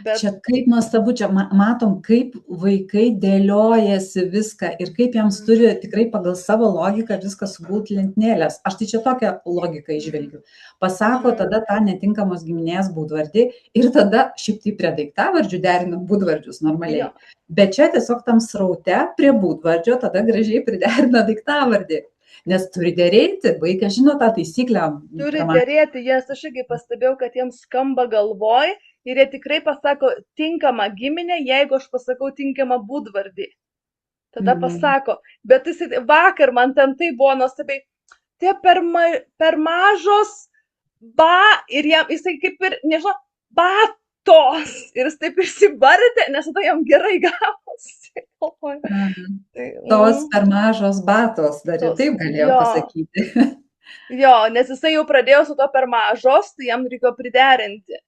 E: Bet
B: čia kaip nuostabu, čia matom, kaip vaikai dėliojasi viską ir kaip jiems turi tikrai pagal savo logiką viską sugulti lentynėlės. Aš tai čia tokią logiką išvelgiu. Pasako tada tą netinkamos giminės būdvardį ir tada šiaip tai prie daiktavardžių derinam būdvardžius normaliai.
E: jo,
B: Bet čia tiesiog tam sraute prie būdvardžio tada gražiai priderina daiktavardį. Nes turi dėrėti, vaikas žino tą taisyklę.
E: turi dėrėti, jas aš irgi pastebėjau, kad jiems skamba galvoj ir jie tikrai pasako tinkamą giminę, jeigu aš pasakau tinkamą būdvardį. Tada pasako, bet jis vakar man ten tai buvo nuostabiai, tie per mažos ir jisai kaip ir, nežinau, batos ir jis taip išsibartė, nes tada jam gerai gavosi.
B: Tos per mažos batos, dar ir taip galėjau pasakyti.
E: Jo, nes jisai jau pradėjo su to per mažos, tai jam reikėjo priderinti.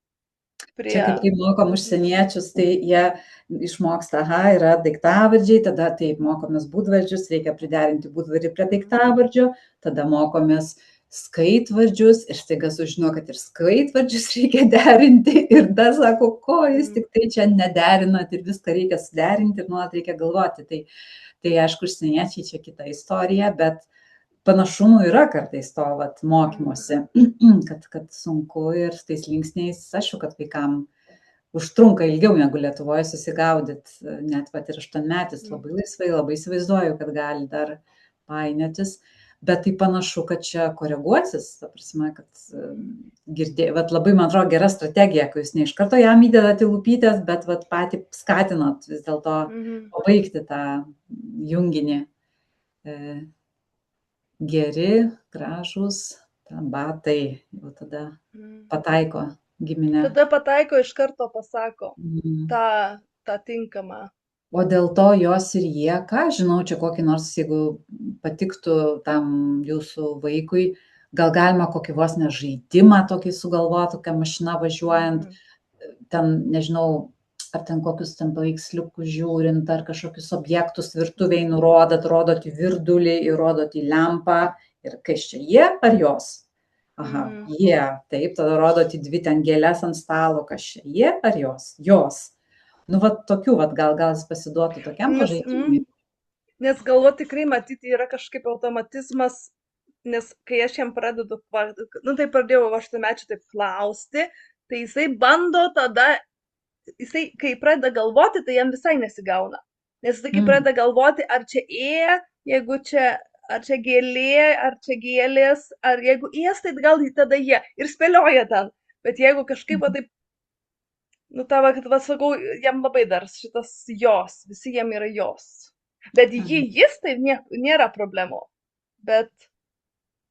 B: Čia kaip mokom užsieniečius, tai jie išmoksta, yra daiktavardžiai, tada taip mokomės būdvardžius, reikia priderinti būdvardį prie daiktavardžio, tada mokomės skaitvardžius ir staiga sužino, kad ir skaitvardžius reikia derinti ir dar sako, ko jūs tik tai čia nederinat ir viską reikia suderinti ir nuolat reikia galvoti. Tai aišku, užsieniečiai čia kita istorija, bet panašumų yra kartais to mokymosi, kad sunku ir su tais linksniais, aišku, kad vaikam užtrunka ilgiau negu Lietuvoje susigaudyti, net ir 8-metis labai laisvai, labai įsivaizduoju, kad gali dar painiotis, bet tai panašu, kad čia koreguosis, ta prasme, kad labai, man atrodo, gera strategija, kai jūs ne iš karto jam įdedat į lūpytės, bet patį skatinat vis dėlto pabaigti tą junginį. Geri, gražus, batai, jau tada pataiko giminę.
E: Tada pataiko, iš karto pasako tą tinkamą.
B: O dėl to jos ir jie, ką žinau, čia kokį nors, jeigu patiktų tam jūsų vaikui, gal galima kokį vos nežaidimą tokį sugalvoti, tokią mašiną važiuojant, ten, nežinau, ar ten kokius ten paveiksliukus žiūrint, ar kažkokius objektus virtuviai nurodot, rodot į virdulį, įrodot į lempą, ir kas čia, jie ar jos? Aha, jie, taip, tada rodot į 2 ten gėles ant stalo, kas čia, jie ar jos? Jos. Nu, tokių, gal jis pasiduotų tokiam pažaidimui.
E: Nes galvo tikrai matyti yra kažkaip automatizmas, nes kai aš jam pradedu, tai pradėjau 8-mečių taip klausti, tai jisai bando tada, jisai, kai pradeda galvoti, tai jam visai nesigauna. Nes jisai, kai pradeda galvoti, ar čia jeigu čia, ar čia gėlė, ar čia gėlės, ar jeigu tai gal tada jie. Ir spėlioja ten. Bet jeigu kažkaip taip, kad sakau, jam labai dar šitas jos, visi jam yra jos. Bet jis tai nėra problemų. Bet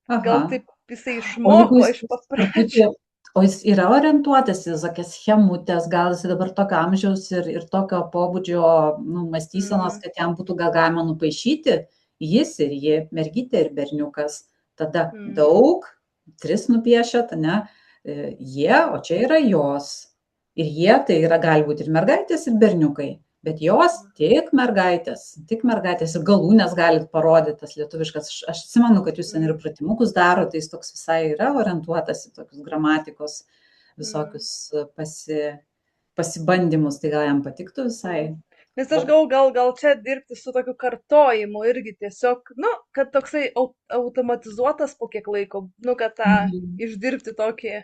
E: gal taip jisai išmoko iš pat pradžių.
B: O jis yra orientuotas į tokias schemutės, gal jis dabar tokio amžiaus ir tokio pobūdžio mąstysenos, kad jam būtų gal galima nupaišyti jis ir ji, mergytė ir berniukas. Tada daug, 3 nupiešėt, ne, jie, o čia yra jos. Ir jie tai yra gali būti ir mergaitės, ir berniukai. Bet jos tik mergaitės ir galūnės galit parodyti, tas lietuviškas. Aš atsimenu, kad jūs ten ir pratimukus daro, tai jis toks visai yra orientuotas į tokius gramatikos visokius pasibandymus, tai gal jam patiktų visai.
E: Nes aš gal čia dirbti su tokiu kartojimu irgi tiesiog, kad toksai automatizuotas po kiek laiko, kad tą išdirbti tokį.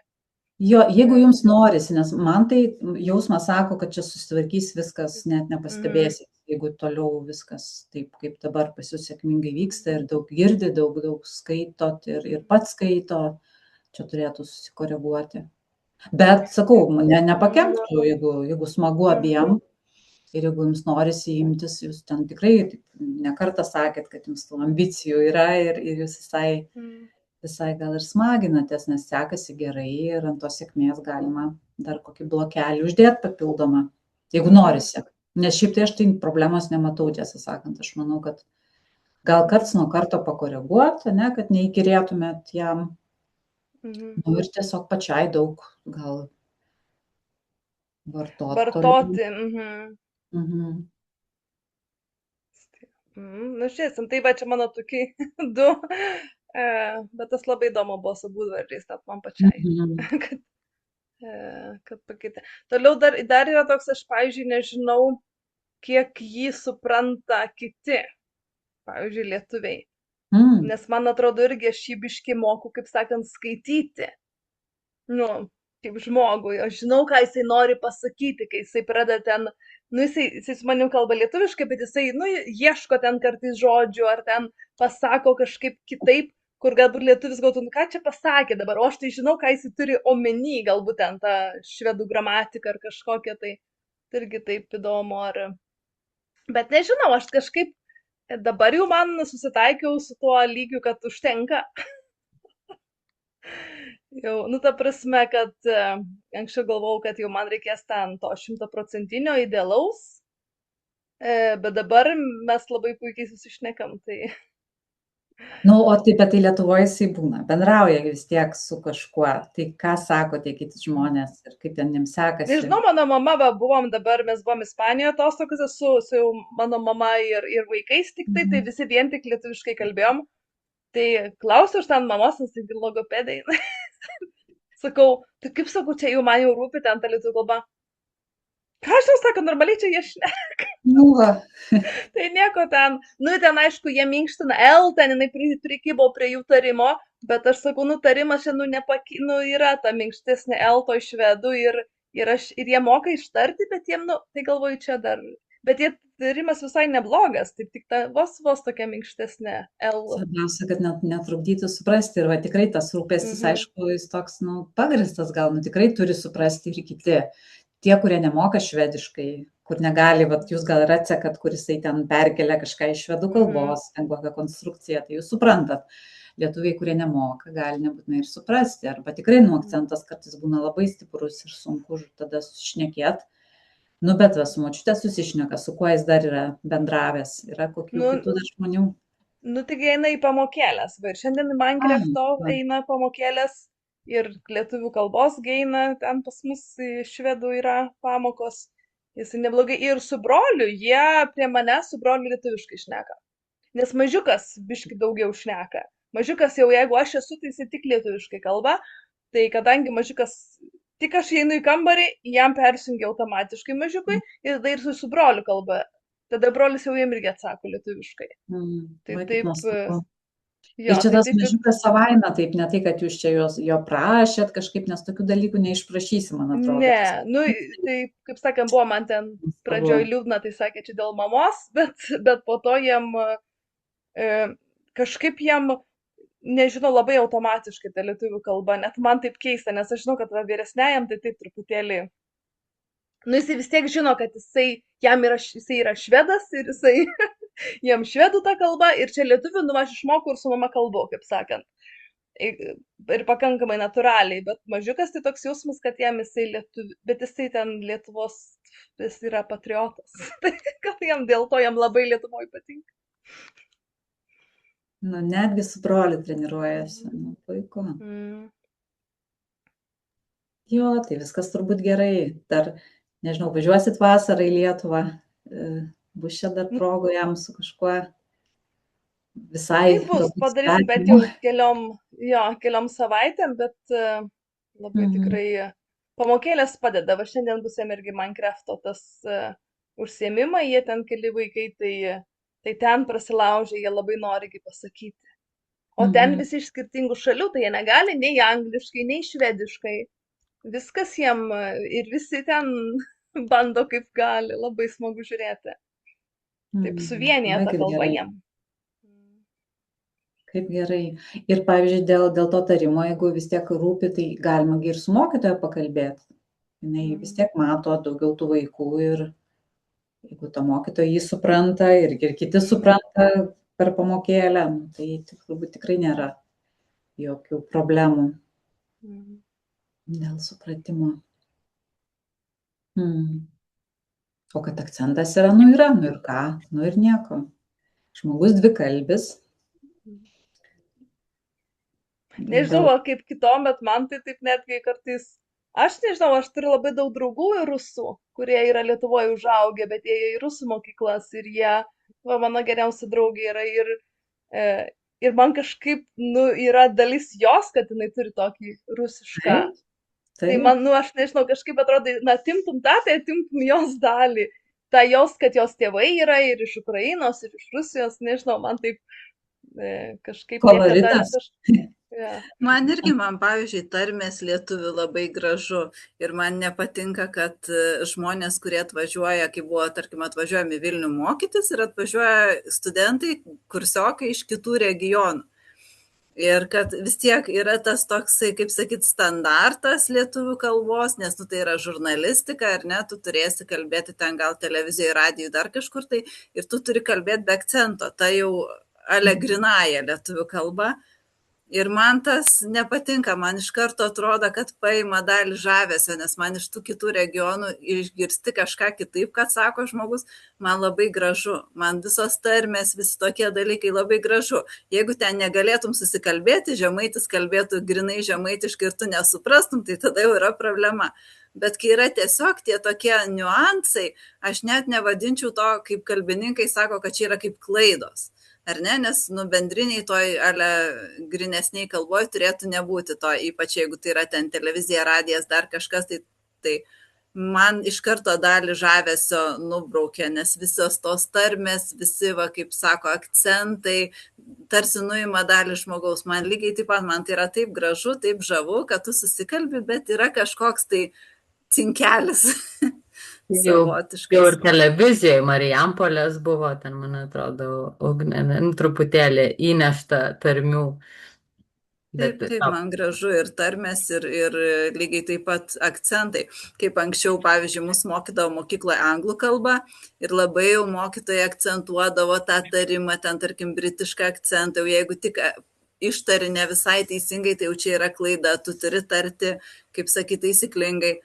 B: Jo, jeigu jums norisi, nes man tai jausmas sako, kad čia susitvarkys viskas, net nepastebėsit, jeigu toliau viskas taip, kaip dabar pas jūs sėkmingai vyksta ir daug girdi, daug skaitot ir pats skaito, čia turėtų susikoreguoti. Bet, sakau, nepakenktų, jeigu smagu abiem ir jeigu jums norisi imtis, jūs ten tikrai nekartą sakėt, kad jums tų ambicijų yra ir jūs visai gal ir smaginatės, nes sekasi gerai ir ant tos sėkmės galima dar kokį blokelį uždėti papildomą, jeigu norisi. Nes šiaip tai aš tai problemos nematau, tiesą sakant. Aš manau, kad gal karts nuo karto pakoreguoti, kad neįkyrėtumėt jam. Ir tiesiog pačiai daug gal vartoti.
E: Žiūrėsim, tai va čia mano tokie 2 Bet tas labai įdomu buvo su būdvardžiais, net man pačiai,
B: Mhm.
E: kad, kad pakeitė. Toliau dar yra toks, aš, pavyzdžiui, nežinau, kiek jį supranta kiti, pavyzdžiui, lietuviai.
B: Mm.
E: Nes man atrodo irgi aš jį biški moku, kaip sakant, skaityti. Nu, kaip žmogui. Aš žinau, ką jisai nori pasakyti, kai jisai pradeda ten, nu, jisai su manim kalba lietuviškai, bet jisai, nu, ieško ten kartais žodžių, ar ten pasako kažkaip kitaip, kur galbūt lietuvis galvotų, nu, ką čia pasakė dabar, o aš tai žinau, ką jisai turi omeny, galbūt ten tą švedų gramatiką ar kažkokią, tai irgi taip įdomu, ar... Bet nežinau, aš kažkaip dabar jau man susitaikiau su tuo lygiu, kad užtenka. Jau, nu, ta prasme, kad anksčiau galvojau, kad jau man reikės ten to 100% idealaus, bet dabar mes labai puikiai susišnekam, tai...
B: Nu, o taip, bet tai Lietuvoje jisai būna, bendrauja vis tiek su kažkuo. Tai ką sako tie kiti žmonės ir kaip ten jiems sekasi?
E: Nežinau, mano mama, va, mes buvom Ispanijoje atostogose su jau mano mama ir vaikais tik tai visi vien tik lietuviškai kalbėjom. Tai klausiu aš ten mamos, nes tai logopedai. Sakau, tai kaip sakau, čia jau man jau rūpi ten ta lietuvių kalba. Ką aš jau sakau, normaliai čia jie šneka.
B: Nu, va.
E: Tai nieko ten, nu ten aišku, jie minkština L, ten jinai prikibo prie jų tarimo, bet aš sakau, nu tarimas čia, nu yra ta minkštesnė L to iš švedų ir jie moka ištarti, bet jiem, nu, tai galvoju čia dar, bet jie tarimas visai neblogas, taip tik ta vos tokia minkštesnė L.
B: Svarbiausia, kad netrukdytų suprasti ir va tikrai tas rūpestis, aišku, jis toks, nu, pagristas gal, nu tikrai turi suprasti ir kiti. Tie, kurie nemoka švediškai, kur negali, vat jūs gal ir atsekat, kur jisai ten perkelia kažką iš švedų kalbos, ten kokią konstrukciją, tai jūs suprantat. Lietuviai, kurie nemoka, gali nebūtinai ir suprasti, arba tikrai nu akcentas kartais būna labai stiprus ir sunku tada susišnekėt. Nu, bet va, su močiute susišneka, su kuo jis dar yra bendravęs, yra kokių kitų dar žmonių.
E: Nu, tik eina į pamokėlės, va ir šiandien į Minecraft'o eina pamokėlės. Ir lietuvių kalbos eina, ten pas mus švedų yra pamokos, jis neblogai. Ir su broliu, jie prie mane su broliu lietuviškai šneka. Nes mažiukas biški daugiau šneka. Mažiukas jau, jeigu aš esu, tai jis tik lietuviškai kalba. Tai kadangi mažiukas, tik aš einu į kambarį, jam persijungia automatiškai mažiukui ir tada ir su broliu kalba. Tada brolis jau jam irgi atsako lietuviškai. Tai taip...
B: Ir čia tas mažiukas savaime, taip, ne tai, kad jūs čia jo prašėt kažkaip, nes tokių dalykų neišprašysi, man atrodo.
E: Ne, nu, tai, kaip sakant, buvo man ten pradžioj liūdna, tai sakė, čia dėl mamos, bet po to jiem kažkaip jiem, nežinau, labai automatiškai ta lietuvių kalba, net man taip keista, nes aš žinau, kad vyresniajam tai taip truputėlį, nu, jisai vis tiek žino, kad jisai yra švedas ir jisai... jam švedų ta kalba ir čia lietuvių, nu, aš išmokau ir su mama kalbu, kaip sakant. Ir pakankamai natūraliai, bet mažiukas tai toks jausmas, kad jam jisai lietuvių, bet jisai ten Lietuvos, jis yra patriotas. Tai gal jam dėl to jam labai Lietuvoje patinka.
B: Nu, netgi su broliu treniruojasi, nu, puiku. Jo, tai viskas turbūt gerai. Dar, nežinau, važiuosit vasarą į Lietuvą, bus čia dar progų jam su kažkuo visai...
E: Tai bus, padarysim, bet jau keliom savaitėm, bet labai tikrai pamokėlės padeda. Va šiandien bus jam irgi Minecraft'o tas užsiėmimai, jie ten keli vaikai, tai ten prasilaužė, jie labai nori pasakyti. O ten visi iš skirtingų šalių, tai jie negali nei angliškai, nei švediškai. Viskas jiem ir visi ten bando kaip gali, labai smagu žiūrėti. Taip suvienyje tą kalbą jiem.
B: Kaip gerai. Ir pavyzdžiui, dėl to tarimo, jeigu vis tiek rūpi, tai galima ir su mokytoja pakalbėti. Jis vis tiek mato daugiau tų vaikų ir jeigu ta mokytoja jį supranta ir kiti supranta per pamokėlę, tai turbūt tikrai nėra jokių problemų dėl supratimo. O kad akcentas yra, nu yra, nu ir ką, nu ir nieko. Žmogus dvikalbis.
E: Nežinau, kaip kitom, bet man tai taip netgi kartais, aš nežinau, aš turiu labai daug draugų rusų, kurie yra Lietuvoje užaugę, bet jie į rusų mokyklas ir jie, mano geriausi draugai yra ir ir man kažkaip, nu, yra dalis jos, kad jinai turi tokį rusišką. Tai man, nu, aš nežinau, kažkaip atrodo, na, atimtum tą, tai atimtum jos dalį. Ta jos, kad jos tėvai yra ir iš Ukrainos, ir iš Rusijos, nežinau, man taip kažkaip
B: Koloritas.
E: Yeah.
D: Man irgi, pavyzdžiui, tarmės lietuvių labai gražu ir man nepatinka, kad žmonės, kurie atvažiuoja, kaip buvo, tarkim, atvažiuojami Vilnių mokytis ir atvažiuoja studentai, kursiokai iš kitų regionų. Ir kad vis tiek yra tas toksai, kaip sakyt, standartas lietuvių kalbos, nes nu, tai yra žurnalistika, ar ne, tu turėsi kalbėti ten gal televizijoje, radijoje, dar kažkur tai, ir tu turi kalbėti be akcento, tai jau alegrinąją lietuvių kalbą. Ir man tas nepatinka, man iš karto atrodo, kad paima dalį žavesio, nes man iš tų kitų regionų išgirsti kažką kitaip, kad sako žmogus, man labai gražu, man visos tarmės, visi tokie dalykai labai gražu. Jeigu ten negalėtum susikalbėti, žemaitis kalbėtų grinai žemaitiškai ir tu nesuprastum, tai tada jau yra problema. Bet kai yra tiesiog tie tokie niuansai, aš net nevadinčiau to, kaip kalbininkai sako, kad čia yra kaip klaidos. Ar ne, nes nu, bendriniai toj grinesniai kalboje turėtų nebūti to, ypač jeigu tai yra ten televizija, radijas, dar kažkas, tai man iš karto dalį žavesio nubraukė, nes visos tos tarmės, visi, va, kaip sako, akcentai, tarsi nuima dalį žmogaus. Man lygiai taip pat, man tai yra taip gražu, taip žavu, kad tu susikalbi, bet yra kažkoks tai cinkelis.
A: Jau ir televizijoje Marijampolės buvo, ten, man atrodo, truputėlį įnešta tarmių.
D: Taip, man gražu ir tarmės, ir lygiai taip pat akcentai. Kaip anksčiau, pavyzdžiui, mus mokydavo mokykloje anglų kalbą ir labai jau mokytojai akcentuodavo tą tarimą, ten, tarkim, britišką akcentą, jeigu tik ištari ne visai teisingai, tai jau čia yra klaida, tu turi tarti, kaip sakyti, taisyklingai.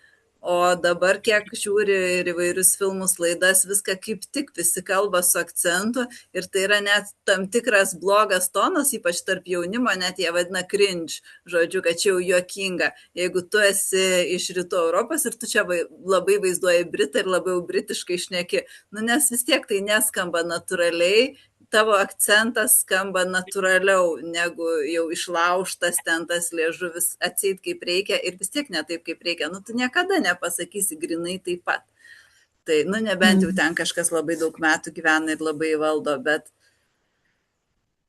D: O dabar, kiek žiūri ir įvairius filmus, laidas, viską kaip tik visi kalba su akcentu ir tai yra net tam tikras blogas tonas, ypač tarp jaunimo, net jie vadina cringe, žodžiu, kad čia jau juokinga. Jeigu tu esi iš rytų Europos ir tu čia labai vaizduoji Britą ir labiau britiškai šneki, nu, nes vis tiek tai neskamba natūraliai, tavo akcentas skamba natūraliau, negu jau išlaužtas ten tas liežuvis atseit kaip reikia ir vis tiek ne taip kaip reikia. Nu, tu niekada nepasakysi grinai taip pat. Tai, nu, nebent jau ten kažkas labai daug metų gyvena ir labai valdo, bet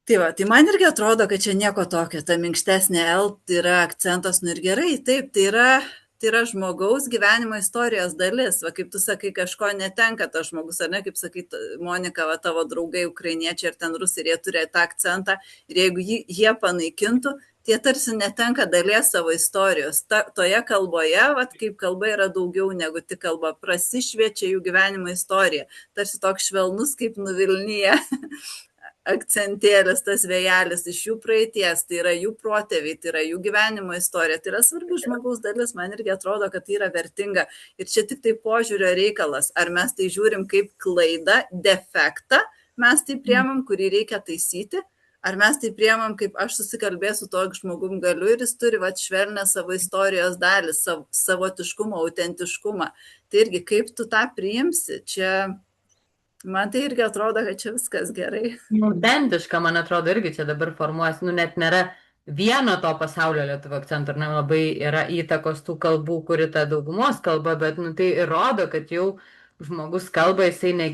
D: tai man irgi atrodo, kad čia nieko tokio, ta minkštesnė L yra akcentas, nu ir gerai, taip, tai yra žmogaus gyvenimo istorijos dalis. Va, kaip tu sakai, kažko netenka tas žmogus, ar ne, kaip sakai, Monika, va, tavo draugai ukrainiečiai ir ten rusai, jie turi tą akcentą ir jeigu jie panaikintų, tie tarsi netenka dalies savo istorijos. Toje kalboje, va, kaip kalba yra daugiau negu tik kalba, prasišviečia jų gyvenimo istorija. Tarsi toks švelnus kaip nuvilnyje akcentėlis, tas vėjelis iš jų praeities, tai yra jų protėviai, tai yra jų gyvenimo istorija, tai yra svarbi žmogaus dalis, man irgi atrodo, kad tai yra vertinga. Ir čia tik tai požiūrio reikalas, ar mes tai žiūrim kaip klaidą, defektą, mes tai priemam, kurį reikia taisyti, ar mes tai priemam, kaip aš susikalbėsiu to žmogum galiu ir jis turi švelnę savo istorijos dalį, savotiškumą, autentiškumą. Tai irgi kaip tu tą priimsi, čia... Man tai irgi atrodo, kad čia viskas gerai.
A: Autentiška, man atrodo, irgi čia dabar formuosi, nu net nėra vieno to pasaulio lietuvių akcentų, ir labai yra įtakos tų kalbų, kuri ta daugumos kalba, bet nu, tai įrodo, kad jau žmogus kalba, jisai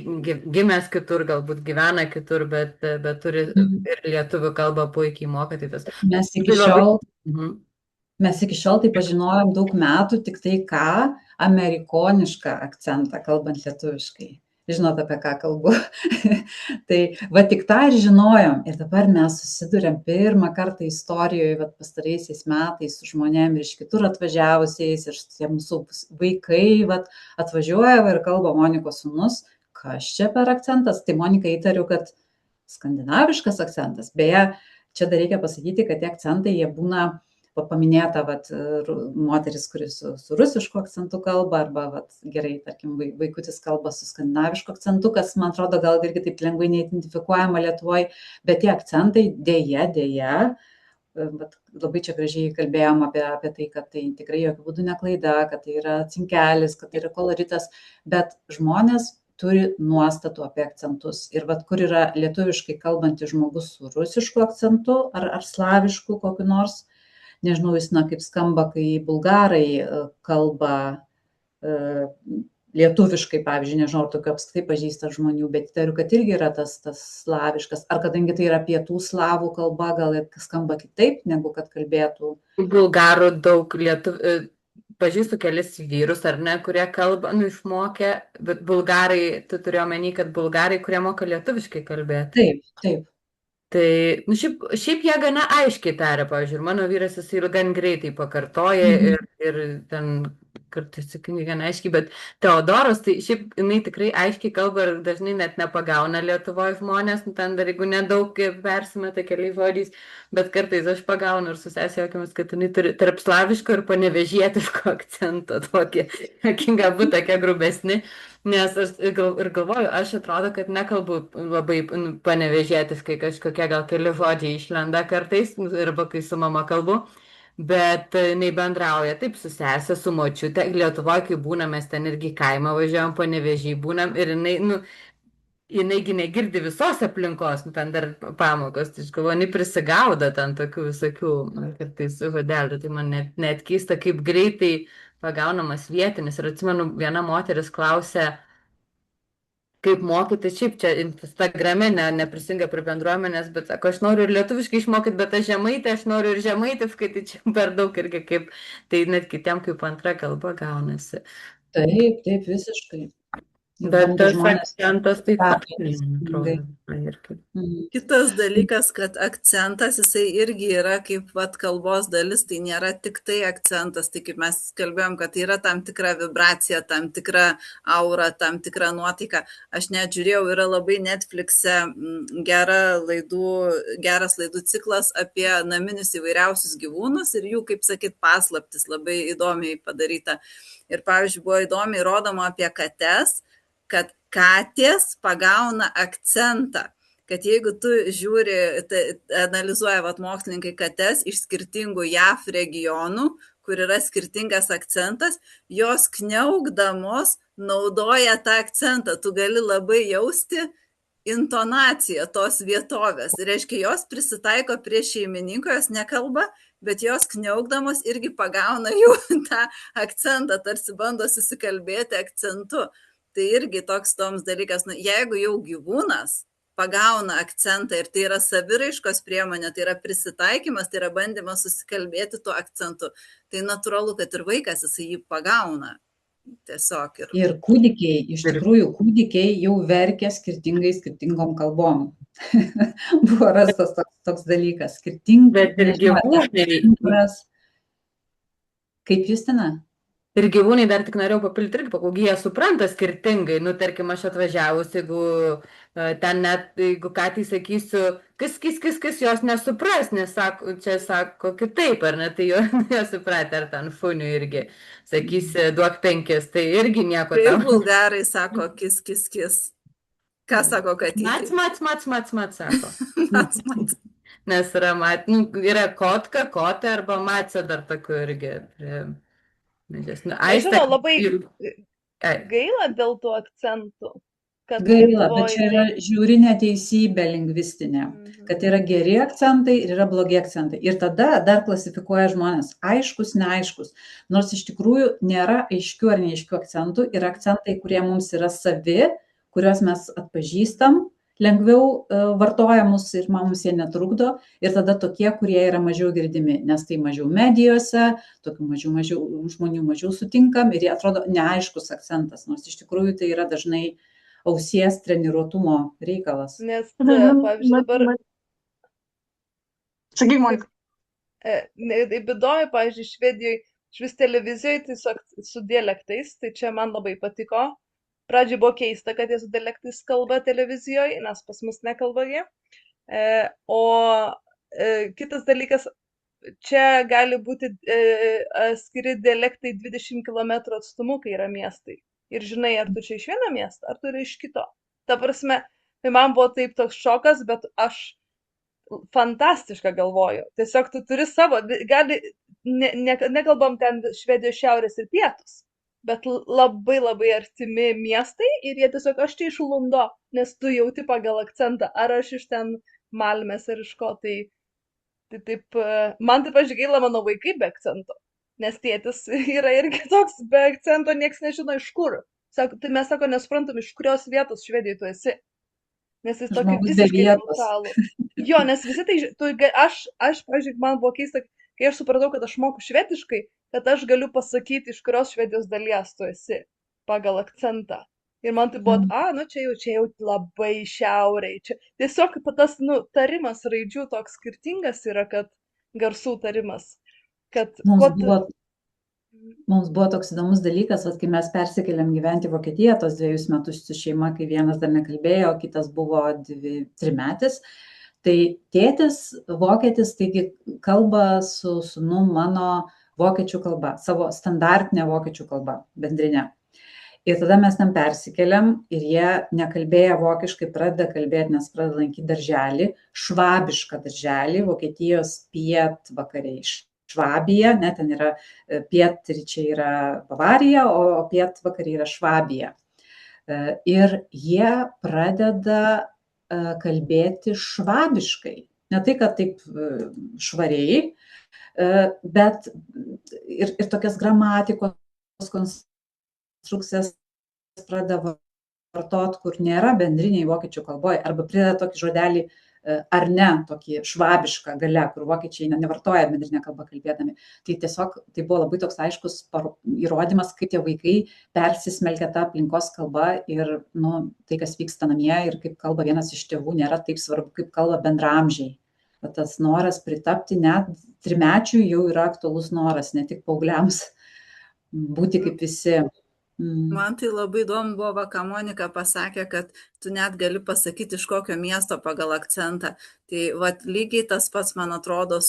A: gimęs kitur, galbūt gyvena kitur, bet turi ir lietuvių kalbą puikiai moka. Tai tas...
B: Mes iki šiol tai pažinojom daug metų, tik tai ką, amerikonišką akcentą, kalbant lietuviškai. Žinot, apie ką kalbu. Tai va tik tą ir žinojom. Ir dabar mes susidurėm pirmą kartą istorijoje pastaraisiais metais su žmonėm ir iš kitur atvažiavusiais, ir tie mūsų vaikai atvažiuoja ir kalba Monikos sūnus. Kas čia per akcentas? Tai Monika įtariu, kad skandinaviškas akcentas. Beje, čia dar reikia pasakyti, kad tie akcentai, jie būna paminėta moteris, kuris su rusišku akcentu kalba, arba gerai, tarkim, vaikutis kalba su skandinavišku akcentu, kas, man atrodo, gal irgi taip lengvai neidentifikuojama Lietuvoje, bet tie akcentai dėja, labai čia gražiai kalbėjom apie tai, kad tai tikrai jokių būdų ne klaida, kad tai yra cinkelis, kad tai yra koloritas, bet žmonės turi nuostatų apie akcentus. Ir vat kur yra lietuviškai kalbantis žmogus su rusišku akcentu ar slavišku kokiu nors, nežinau, jis kaip skamba, kai bulgarai kalba lietuviškai, pavyzdžiui, nežinau, ar tokių apskritai pažįsta žmonių, bet įtariu, kad irgi yra tas slaviškas. Ar kadangi tai yra pietų slavų kalba, gal ir skamba kitaip, negu kad kalbėtų.
A: Bulgarų daug pažįstu kelis vyrus, ar ne, kurie kalba, išmokė, bet bulgarai, tu turi omeny, kad bulgarai, kurie moka lietuviškai kalbėti.
B: Taip, taip.
A: Tai šiaip jie gana aiškiai taria, pavyzdžiui, ir mano vyras jisai gan greitai pakartoja ir ten kartais sakingai gana aiškiai, bet Teodoros, tai šiaip jinai tikrai aiškiai kalba ir dažnai net nepagauna Lietuvoje žmonės, ten dar jeigu nedaug persimeta keliais žodžiais, bet kartais aš pagaunu ir su sesė jokiamis, kad jinai turi tarp slaviško ir panevežietiško akcento tokį, galbūt tokie grubesni. Nes aš ir galvoju, aš atrodo, kad nekalbu labai panevežietiškai, kažkokie gal keli žodžiai išlenda kartais, arba kai su mama kalbu, bet jinai bendrauja taip su sesė, su močiute. Lietuvoje, kai būnam, mes ten irgi kaimą važiuojam, panevežiai būnam ir jinai negirdi visos aplinkos, ten dar pamokos, tai aš galvoju, jinai prisigauda ten tokių visokių, kartais žodelių, tai man net keista, kaip greitai pagaunamas vietinis. Ir atsimenu, viena moteris klausė, kaip mokytis, šiaip čia Instagrame neprisijungia prie bendruomenės, bet sako, aš noriu ir lietuviškai išmokyti, bet aš noriu ir žemaitiškai, tai čia per daug irgi kaip, tai net kitiem kaip antra kalba gaunasi.
B: Taip, visiškai.
A: Bet tas akcentas taip pat, atrodo, irgi.
D: Kitas dalykas, kad akcentas, jisai irgi yra kaip kalbos dalis, tai nėra tik tai akcentas, tai kaip mes kalbėjom, kad tai yra tam tikra vibracija, tam tikra aura, tam tikra nuotaika. Aš net žiūrėjau, yra labai Netflix'e geras laidų ciklas apie naminius įvairiausius gyvūnus ir jų, kaip sakyt, paslaptis, labai įdomiai padaryta. Ir pavyzdžiui, buvo įdomiai rodoma apie kates, kad katės pagauna akcentą. Kad jeigu tu žiūri, analizuoja mokslininkai kates iš skirtingų JAV regionų, kur yra skirtingas akcentas, jos kniaukdamos naudoja tą akcentą. Tu gali labai jausti intonaciją tos vietovės. Reiškia, jos prisitaiko prie šeimininko, jos nekalba, bet jos kniaukdamos irgi pagauna jau tą akcentą, tarsi bando susikalbėti akcentu. Tai irgi toks dalykas, jeigu jau gyvūnas pagauna akcentą ir tai yra saviraiškos priemonė, tai yra prisitaikymas, tai yra bandymas susikalbėti tuo akcentu, tai natūralu, kad ir vaikas jisai jį pagauna. Tiesiog.
B: Ir kūdikiai, iš tikrųjų, kūdikiai jau verkia skirtingom kalbom. Buvo rastas toks dalykas.
A: Bet ir gyvūnai.
B: Kaip Justina?
A: Ir gyvūnai dar tik norėjau papildyti irgi, jie supranta skirtingai. Tarkim, aš atvažiavus, jeigu ten net, jeigu ką tai sakysiu, kas jos nesupras, nes čia sako kitaip, ar ne, tai jo supratę, ar ten funių irgi. Sakysi, duok 5, tai irgi nieko tam.
D: Tai bulgarai sako kis. Ką sako katytė?
A: Mats, sako.
D: Mats.
A: Nes yra kotka, kotė arba matse dar tokių irgi.
E: Žinau, labai gaila dėl tų akcentų.
B: Gaila, bet čia yra žiauri neteisybė lingvistinė, kad yra geri akcentai ir yra blogi akcentai. Ir tada dar klasifikuoja žmonės aiškus, neaiškus. Nors iš tikrųjų nėra aiškių ar neaiškių akcentų, yra akcentai, kurie mums yra savi, kuriuos mes atpažįstam, lengviau vartojamus ir mums jie netrukdo, ir tada tokie, kurie yra mažiau girdimi, nes tai mažiau medijose, tokių mažiau žmonių mažiau sutinkam ir jie atrodo neaiškus akcentas, nors iš tikrųjų tai yra dažnai ausies treniruotumo reikalas.
E: Nes, pavyzdžiui, dabar...
C: Sakyk, Monika.
E: Įdomi, pavyzdžiui, Švedijoje, švis televizijoje tiesiog su dialektais, tai čia man labai patiko. Pradžiai buvo keista, kad jie su dialektais kalba televizijoje, nes pas mus nekalba jie. O kitas dalykas, čia gali būti skiri dialektai 20 km atstumu, kai yra miestai. Ir žinai, ar tu čia iš vieno miesto, ar tu yra iš kito. Ta prasme, tai man buvo taip toks šokas, bet aš fantastišką galvoju. Tiesiog tu turi savo, nekalbam ten Švedijos šiaurės ir pietus. bet labai labai artimi miestai ir jie tiesiog aš čia iš Lundo, nes tu jauti pagal akcentą, ar aš iš ten Malmės ar iš ko, tai taip, man taip aš gaila mano vaikai be akcento, nes tėtis yra irgi toks be akcento, nieks nežino iš kur. Sako, tai mes sako, nesuprantam, iš kurios vietos Švedijoje tu esi, nes jis tokį
B: Žmogus be
E: visiškai
B: vietos.
E: neutralų. Jo, nes visi tai, pavyzdžiui, man buvo keista, kai aš supratau, kad aš moku švediškai, kad aš galiu pasakyti, iš kurios Švedijos dalies tu esi pagal akcentą. Ir man tai buvo, nu čia jau labai šiauriai. Čia tiesiog tas, nu, tarimas raidžių toks skirtingas yra, kad garsų tarimas. Kad
B: Mums buvo toks įdomus dalykas, kai mes persikėlėm gyventi į Vokietiją tos 2 metus su šeima, kai vienas dar nekalbėjo, o kitas buvo 3-metis. Tai tėtis vokietis, taigi kalba su sūnum mano vokiečių kalba, savo standartinę vokiečių kalbą, bendrinę. Ir tada mes ten persikėlėm ir jie nekalbėjo vokiškai, pradeda kalbėti, nes pradeda lankyti darželį, švabišką darželį, Vokietijos pietvakariai. Švabija, ne, ten yra pietryčiai yra Bavarija, o pietvakariai yra Švabija. Ir jie pradeda kalbėti švabiškai. Ne tai, kad taip švariai, bet ir tokias gramatikos konstrukcijas pradeda vartot, kur nėra bendriniai vokiečių kalboje, arba prideda tokį žodelį ar ne, tokį švabišką gale, kur vokiečiai nevartoja bendrinę kalbą kalbėdami. Tai tiesiog tai buvo labai toks aiškus įrodymas, kaip tie vaikai persismelkia tą aplinkos kalbą ir tai, kas vyksta namie ir kaip kalba vienas iš tėvų, nėra taip svarbu, kaip kalba bendraamžiai. Bet tas noras pritapti net 3-mečiui jau yra aktualus noras, ne tik paaugliams būti kaip visi.
D: Man tai labai įdomu buvo, ką Monika pasakė, kad tu net gali pasakyti, iš kokio miesto pagal akcentą. Tai lygiai tas pats, man atrodo,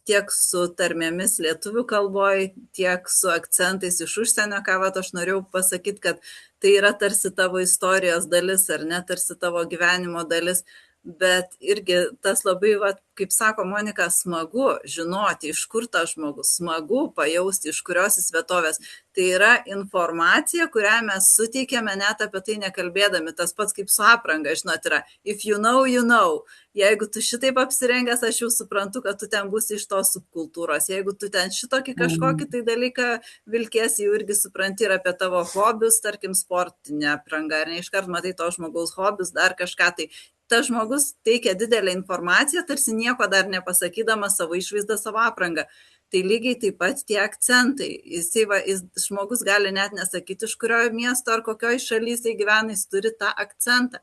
D: tiek su tarmėmis lietuvių kalboje, tiek su akcentais iš užsienio, ką aš norėjau pasakyti, kad tai yra tarsi tavo istorijos dalis, ar ne, tarsi tavo gyvenimo dalis. Bet irgi tas labai, kaip sako Monika, smagu žinoti, iš kur tas žmogus, smagu pajausti, iš kurios jis vietovės. Tai yra informacija, kurią mes suteikėme net apie tai nekalbėdami. Tas pats kaip su apranga, žinot, yra if you know, you know. Jeigu tu šitaip apsirengęs, aš jau suprantu, kad tu ten būsi iš tos subkultūros. Jeigu tu ten šitokį kažkokį tai dalyką vilkėsi, jau irgi supranti ir apie tavo hobius, tarkim, sportinę aprangą. Ar ne iškart matai to žmogaus hobius, dar kažką tai. Tas žmogus teikia didelę informaciją, tarsi nieko dar nepasakydamas savo išvaizdą, savo aprangą. Tai lygiai taip pat tie akcentai. Žmogus gali net nesakyti, iš kurio miesto ar kokioj šalyje jis gyvena, jis turi tą akcentą.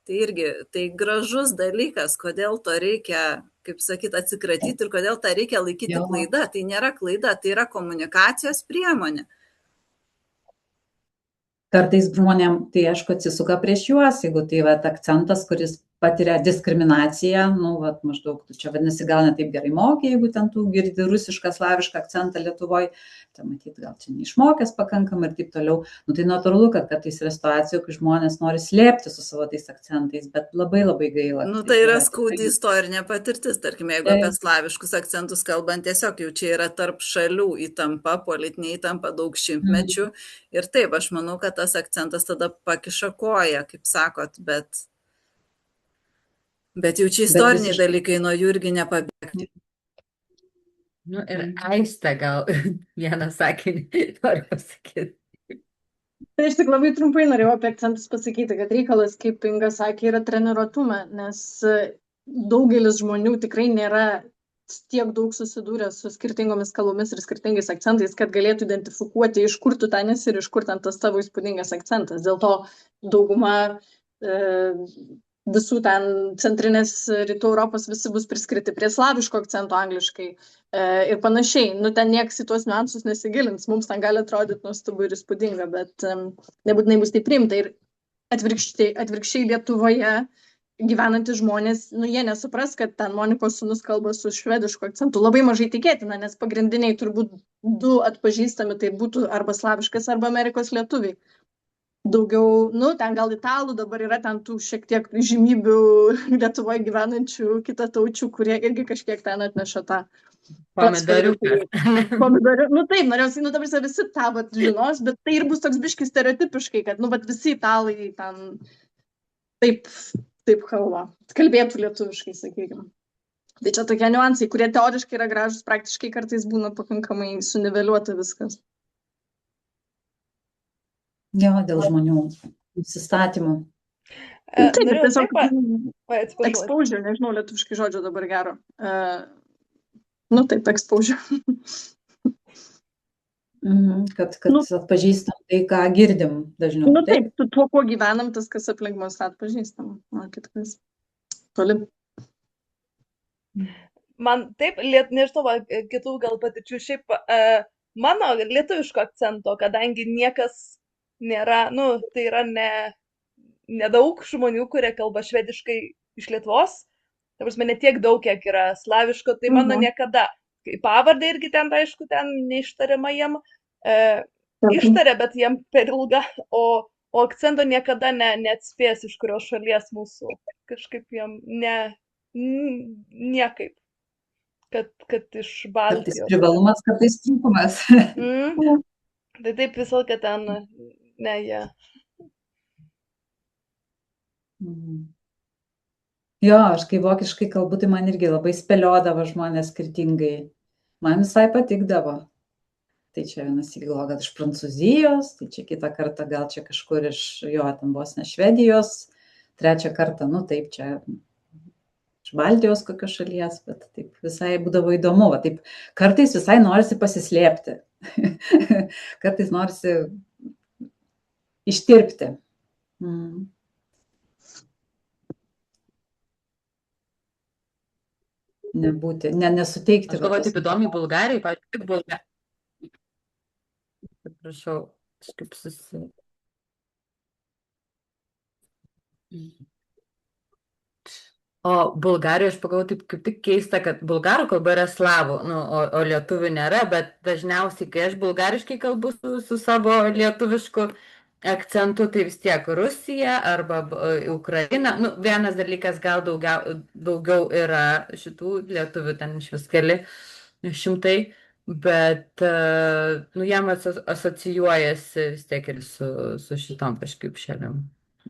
D: Tai irgi tai gražus dalykas, kodėl to reikia, kaip sakyti, atsikratyti ir kodėl tą reikia laikyti klaida. Tai nėra klaida, tai yra komunikacijos priemonė.
B: Kartais žmonėm tai, aišku, atsisuka prieš juos, jeigu tai akcentas, kuris patiria diskriminaciją, maždaug tu čia vadinasi gal ne taip gerai moki, jeigu ten tu girdi rusišką, slavišką akcentą Lietuvoje, tai matyt, gal čia neišmokęs pakankamai ir taip toliau. Tai natūralu, kad kartais yra situacijų, kai žmonės nori slėpti su savo tais akcentais, bet labai labai gaila.
D: Tai yra skaudi istorinė patirtis, tarkim, jeigu apie slaviškus akcentus kalbant, tiesiog jau čia yra tarp šalių įtampa, politinė įtampa daug šimtmečių. Ir taip, aš manau, kad tas akcentas tada pakiša koją, kaip sakot, bet jau čia istoriniai dalykai, nuo jų irgi nepabėgti.
A: Ir Aiste gal vieną sakinį noriu pasakyti.
C: Tai aš tik labai trumpai norėjau apie akcentus pasakyti, kad reikalas, kaip Inga sakė, yra treniruotume, nes daugelis žmonių tikrai nėra tiek daug susidūrę su skirtingomis kalbomis ir skirtingais akcentais, kad galėtų identifikuoti, iš kur tu ten esi ir iš kur ten tas tavo įspūdingas akcentas. Dėl to dauguma visų ten centrinės rytų Europos visi bus priskirti prie slaviško akcento angliškai ir panašiai. Ten nieks į tuos niuansus nesigilins, mums ten gali atrodyti nuostabu ir įspūdinga, bet nebūtinai bus tai priimta. Ir atvirkščiai Lietuvoje gyvenantys žmonės, jie nesupras, kad ten Monikos sūnus kalba su švedišku akcentu. Labai mažai tikėtina, nes pagrindiniai turbūt 2 atpažįstami tai būtų arba slaviškas, arba Amerikos lietuviai. daugiau, nu, ten gal italų, dabar yra ten tų šiek tiek žymybių Lietuvoje gyvenančių kitataučių, kurie irgi kažkiek ten atneša tą
A: Pomidoriukas.
C: pomidorių. Nu taip, norėjau, nu dabar visi tą vat žinos, bet tai ir bus toks biškis stereotipiškai, kad, nu, vat visi italai ten taip kalba, kalbėtų lietuviškai, sakykime. Tai čia tokie niuansai, kurie teoriškai yra gražus, praktiškai kartais būna pakankamai suniveliuota viskas.
B: Jo, dėl žmonių nusistatymų.
C: Taip, bet
E: Norėjau
C: tiesiog
E: taip pat, atsiprašau.
C: exposure, nežinau lietuviškai žodžio dabar gero. Nu taip, exposure.
B: Kad
C: Nu.
B: atpažįstam tai, ką girdim dažniau.
C: Nu taip, tuo, kuo gyvenam, tas, kas aplink mus atpažįstam. O kitkas toli.
E: Man taip, nežinau, kitų gal patirčių, šiaip mano lietuviško akcento, kadangi niekas nėra, nu, tai yra nedaug žmonių, kurie kalba švediškai iš Lietuvos, ta prasme, ne tiek daug, kiek yra slaviško, tai mano niekada, pavardė irgi ten, aišku, ten neištariama jiem, ištaria, bet jiem per ilga, o akcento niekada neatspės, iš kurios šalies mūsų, kažkaip jiem niekaip. Kad iš Baltijos.
B: Kartais privalumas, kartais trūkumas.
E: Tai taip visą laiką ten, ne, jie.
B: Jo, aš kai vokiškai kalbu, tai man irgi labai spėliodavo žmonės skirtingai. Man visai patikdavo. Tai čia vienas įgalvo, kad iš Prancūzijos, tai čia kitą kartą gal čia kažkur iš jo, ten vos ne Švedijos, trečią kartą, nu taip, čia iš Baltijos kokios šalies, bet taip visai būdavo įdomu, va, taip kartais visai norisi pasislėpti, kartais norisi ištirpti. Nebūti, nesuteikti.
A: Aš galvoju, taip įdomiai Bulgarijai, pavyzdžiui, Bulgarijai. Prašau, kažkaip O Bulgarijoje aš pagalvoju, taip kaip tik keista, kad bulgarų kalba yra slavų, nu, o lietuvių nėra, bet dažniausiai, kai aš bulgariškai kalbu su savo lietuvišku akcentu, tai vis tiek Rusija arba Ukraina. Nu, vienas dalykas, gal daugiau yra šitų lietuvių, ten iš vis keli šimtai, bet nu, jam asocijuojasi vis tiek ir su šitom kažkaip šalim.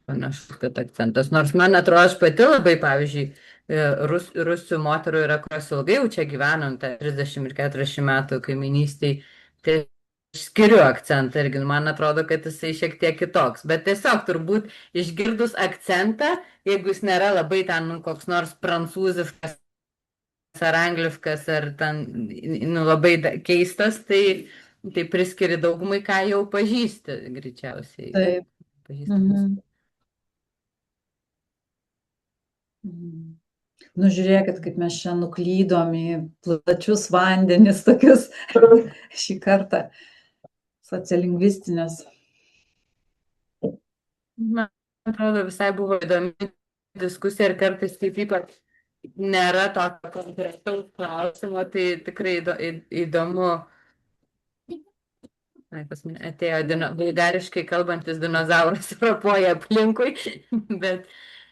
A: Panašus, kad akcentas. Nors man atrodo, aš pati labai, pavyzdžiui, rusių moterų yra, kurios ilgai jau čia gyvenom, 30 ir 40 metų kaiminystėj, tai aš skiriu akcentą irgi, man atrodo, kad jisai šiek tiek kitoks, bet tiesiog turbūt išgirdus akcentą, jeigu jis nėra labai ten koks nors prancūziškas ar angliškas, ar ten nu, labai keistas, tai priskiri daugumai, ką jau pažįsti, greičiausiai.
B: Taip.
A: Pažįstamas.
B: Nu, žiūrėkit, kaip mes čia nuklydom į plačius vandenis tokius šį kartą sociolingvistinės.
A: Man atrodo, visai buvo įdomi diskusija ir kartais taip ypač nėra tokio konkretaus klausimo, tai tikrai įdomu. Pas mane atėjo bulgariškai kalbantis dinozauras ropoja aplinkui, bet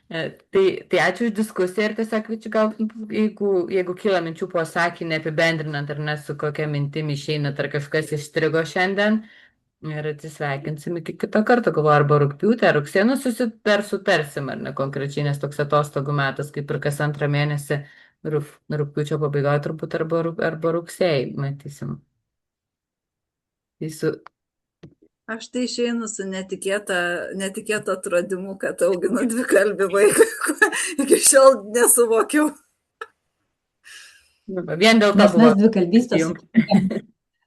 A: tai ačiū už diskusiją ir tiesiog kviečiu gal, jeigu kyla minčių po sakinį apibendrinant ar ne su kokia mintim išeinat ar kažkas išstrigo šiandien ir atsisveikinsim iki kito karto, galvoju, arba rugpjūtį, ar rugsėjį, nu sutarsim ar ne konkrečiai, nes toks atostogų metas kaip ir kas antrą mėnesį rugpjūčio pabaigoje turbūt arba rugsėjį matysim.
D: Aš tai išeinu su netikėtu atradimu, kad auginu dvikalbį vaiką, iki šiol nesuvokiau.
A: Vien dėl to
B: nes mes dvikalbystės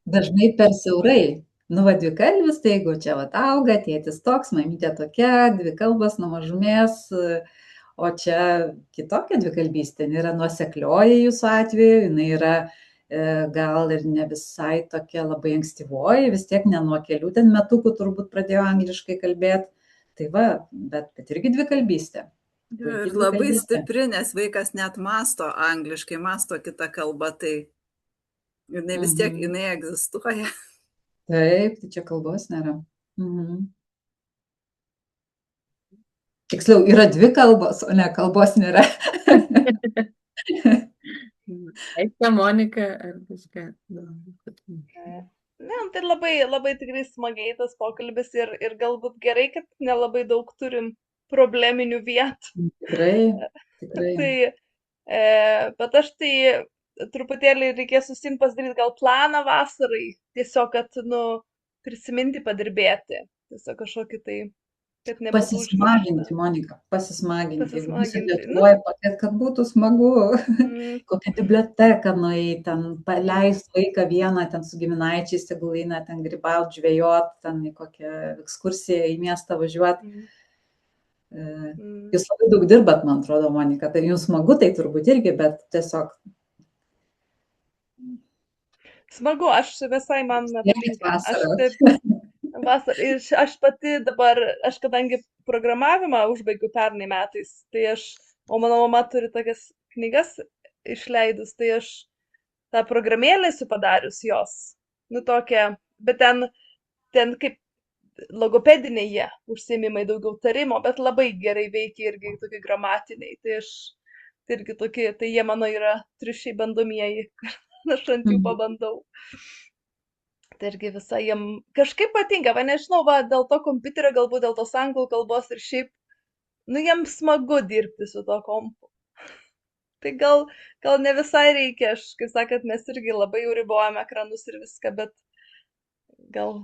B: dažnai per siaurai. Nu, va, dvikalbis, tai jeigu čia va auga, tėtis toks, mamytė tokia, dvikalbas nuo mažumės, o čia kitokia dvikalbystė, jinai yra nuoseklioji jūsų atveju, jinai yra gal ir ne visai tokia labai ankstyvoji, vis tiek ne nuo kelių ten metukų turbūt pradėjo angliškai kalbėti. Tai va, bet irgi dvikalbystė.
D: Ir labai stipri, nes vaikas net masto angliškai, masto kitą kalbą, tai jinai vis tiek jinai egzistuoja.
B: Taip, tai čia kalbos nėra. Tiksliau, yra dvi kalbos, o ne kalbos nėra.
A: Aiste, Monika, ar kažką?
E: Ne, tai labai tikrai smagiai tas pokalbis ir galbūt gerai, kad nelabai daug turim probleminių vietų.
B: Tikrai.
E: Tai, bet aš tai truputėlį reikės pasidaryti gal planą vasarai, tiesiog, kad, prisiminti padirbėti. Tiesiog kažkokį tai, kad nebūtų
B: Pasismaginti, Monika, pasismaginti. Jeigu būsit
E: Pasismaginti.
B: Lietuvoje, kad būtų smagu.
E: Mm,
B: Kokią biblioteką nueiti, ten paleist vaiką vieną, ten su giminaičiais, tegul eina ten grybaut, žvejot, ten į kokią ekskursiją į miestą važiuot. Jūs labai daug dirbat, man atrodo, Monika, tai jums smagu, tai turbūt irgi, bet tiesiog
E: Smagu, aš visai man
B: Mėgit
E: patinka.
B: vasarą.
E: Aš pati dabar, aš kadangi programavimą užbaigiu pernai metais, tai o mano mama turi tokias knygas išleidus, tai aš tą programėlę esu padarius jos. Tokia, bet ten kaip logopediniai jie užsiėmimai, daugiau tarimo, bet labai gerai veikia irgi tokie gramatiniai. Tai irgi tokie, tai jie mano yra triušiai bandomieji. Aš ant jų pabandau. Tai irgi visai jiem kažkaip patinka, nežinau, dėl to kompiuterio, galbūt dėl tos anglų kalbos ir šiaip, jiem smagu dirbti su to kompu. Tai gal ne visai reikia, kaip sakant, mes irgi labai jau ribojame ekranus ir viską, bet gal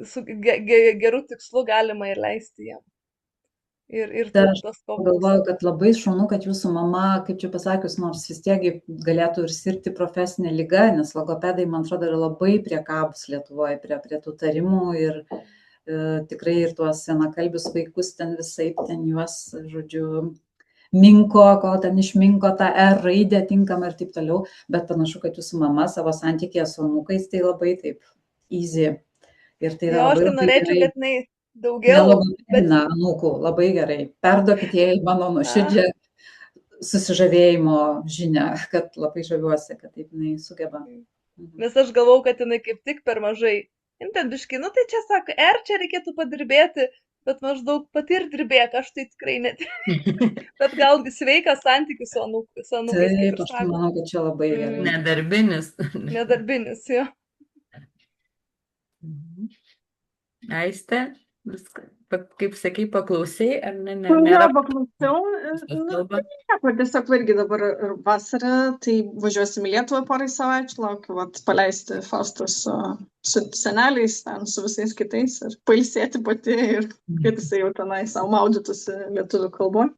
E: su geru tikslu galima ir leisti jiem. Ir
B: aš galvoju, kad labai šaunu, kad jūsų mama, kaip čia pasakius, nors vis tiek galėtų ir sirgti profesinė liga, nes logopedai, man atrodo, yra labai priekabus Lietuvoje prie tų tarimų ir tikrai ir tuos senakalbius vaikus ten visaip, ten juos, žodžiu, minko, kol ten išminko tą R raidę tinkamą ir taip toliau, bet panašu, kad jūsų mama savo santykėje su anūkais tai labai taip easy. Ir tai yra
E: aš tai norėčiau, kad jinai daugiau.
B: Anūkų, labai gerai. Perduokit jai mano nuoširdžią susižavėjimo žinią, kad labai žaviuosi, kad taip jinai sugeba.
E: Nes aš galvau, kad jinai kaip tik per mažai. Ten biškai, tai čia sako, čia reikėtų padirbėti, bet maždaug pati ir dirbėk, aš tai tikrai net. Bet gal sveikas santykis su anūkais.
B: Taip, aš manau, kad čia labai gerai.
A: Nedarbinis.
E: Nedarbinis, jo.
A: Aiste, viską, kaip sakai, paklausai, ar ne?
C: Ja, paklausiau. Tiesiog irgi dabar vasarą, tai važiuosim į Lietuvą porai savaičių, laukiu paleisti Faustą su seneliais, ten su visais kitais ir pailsėti pati ir kad jisai jau tenai savo maudytųsi lietuvių kalboje.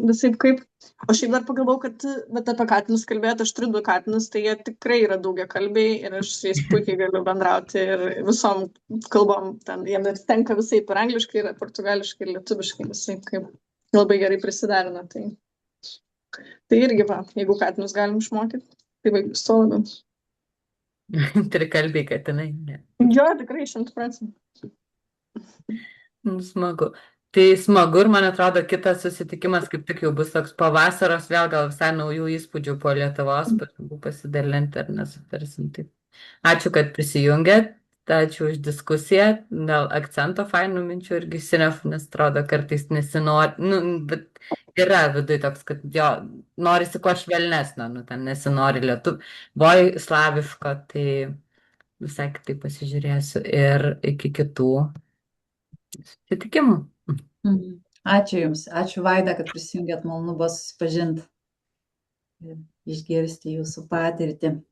C: Visaip kaip. O šiaip dar pagalvojau, kad apie katinus kalbėt, aš turiu 2 katinus, tai jie tikrai yra daugiakalbiai ir aš su jais puikiai galiu bendrauti ir visom kalbom, jiem ir tenka visaip ir angliškai, ir portugališkai, ir lietuviškai, visaip kaip labai gerai prisiderina. Tai irgi jeigu katinus galim išmokyti, tai vaikus to labiau.
A: Trikalbiai katinai, ne.
C: Jo, tikrai 100%.
A: Smagu. Tai smagu ir man atrodo kitas susitikimas kaip tik jau bus toks po vasaros, vėl gal visai naujų įspūdžių po Lietuvos, pasidalinti ar nesutarsim. Taip. Ačiū, kad prisijungėt, ačiū už diskusiją, dėl akcento fainų minčių irgi sinef, nes atrodo kartais nesinori, bet yra viduje toks, kad jo, norisi kuo švelnesnio, ten nesinori Lietuvoj slaviško, tai visai kitaip pasižiūrėsiu ir iki kitų susitikimų.
B: Ačiū Jums, ačiū Vaida, kad prisijungėt, malonu buvo susipažinti ir išgirsti Jūsų patirtį.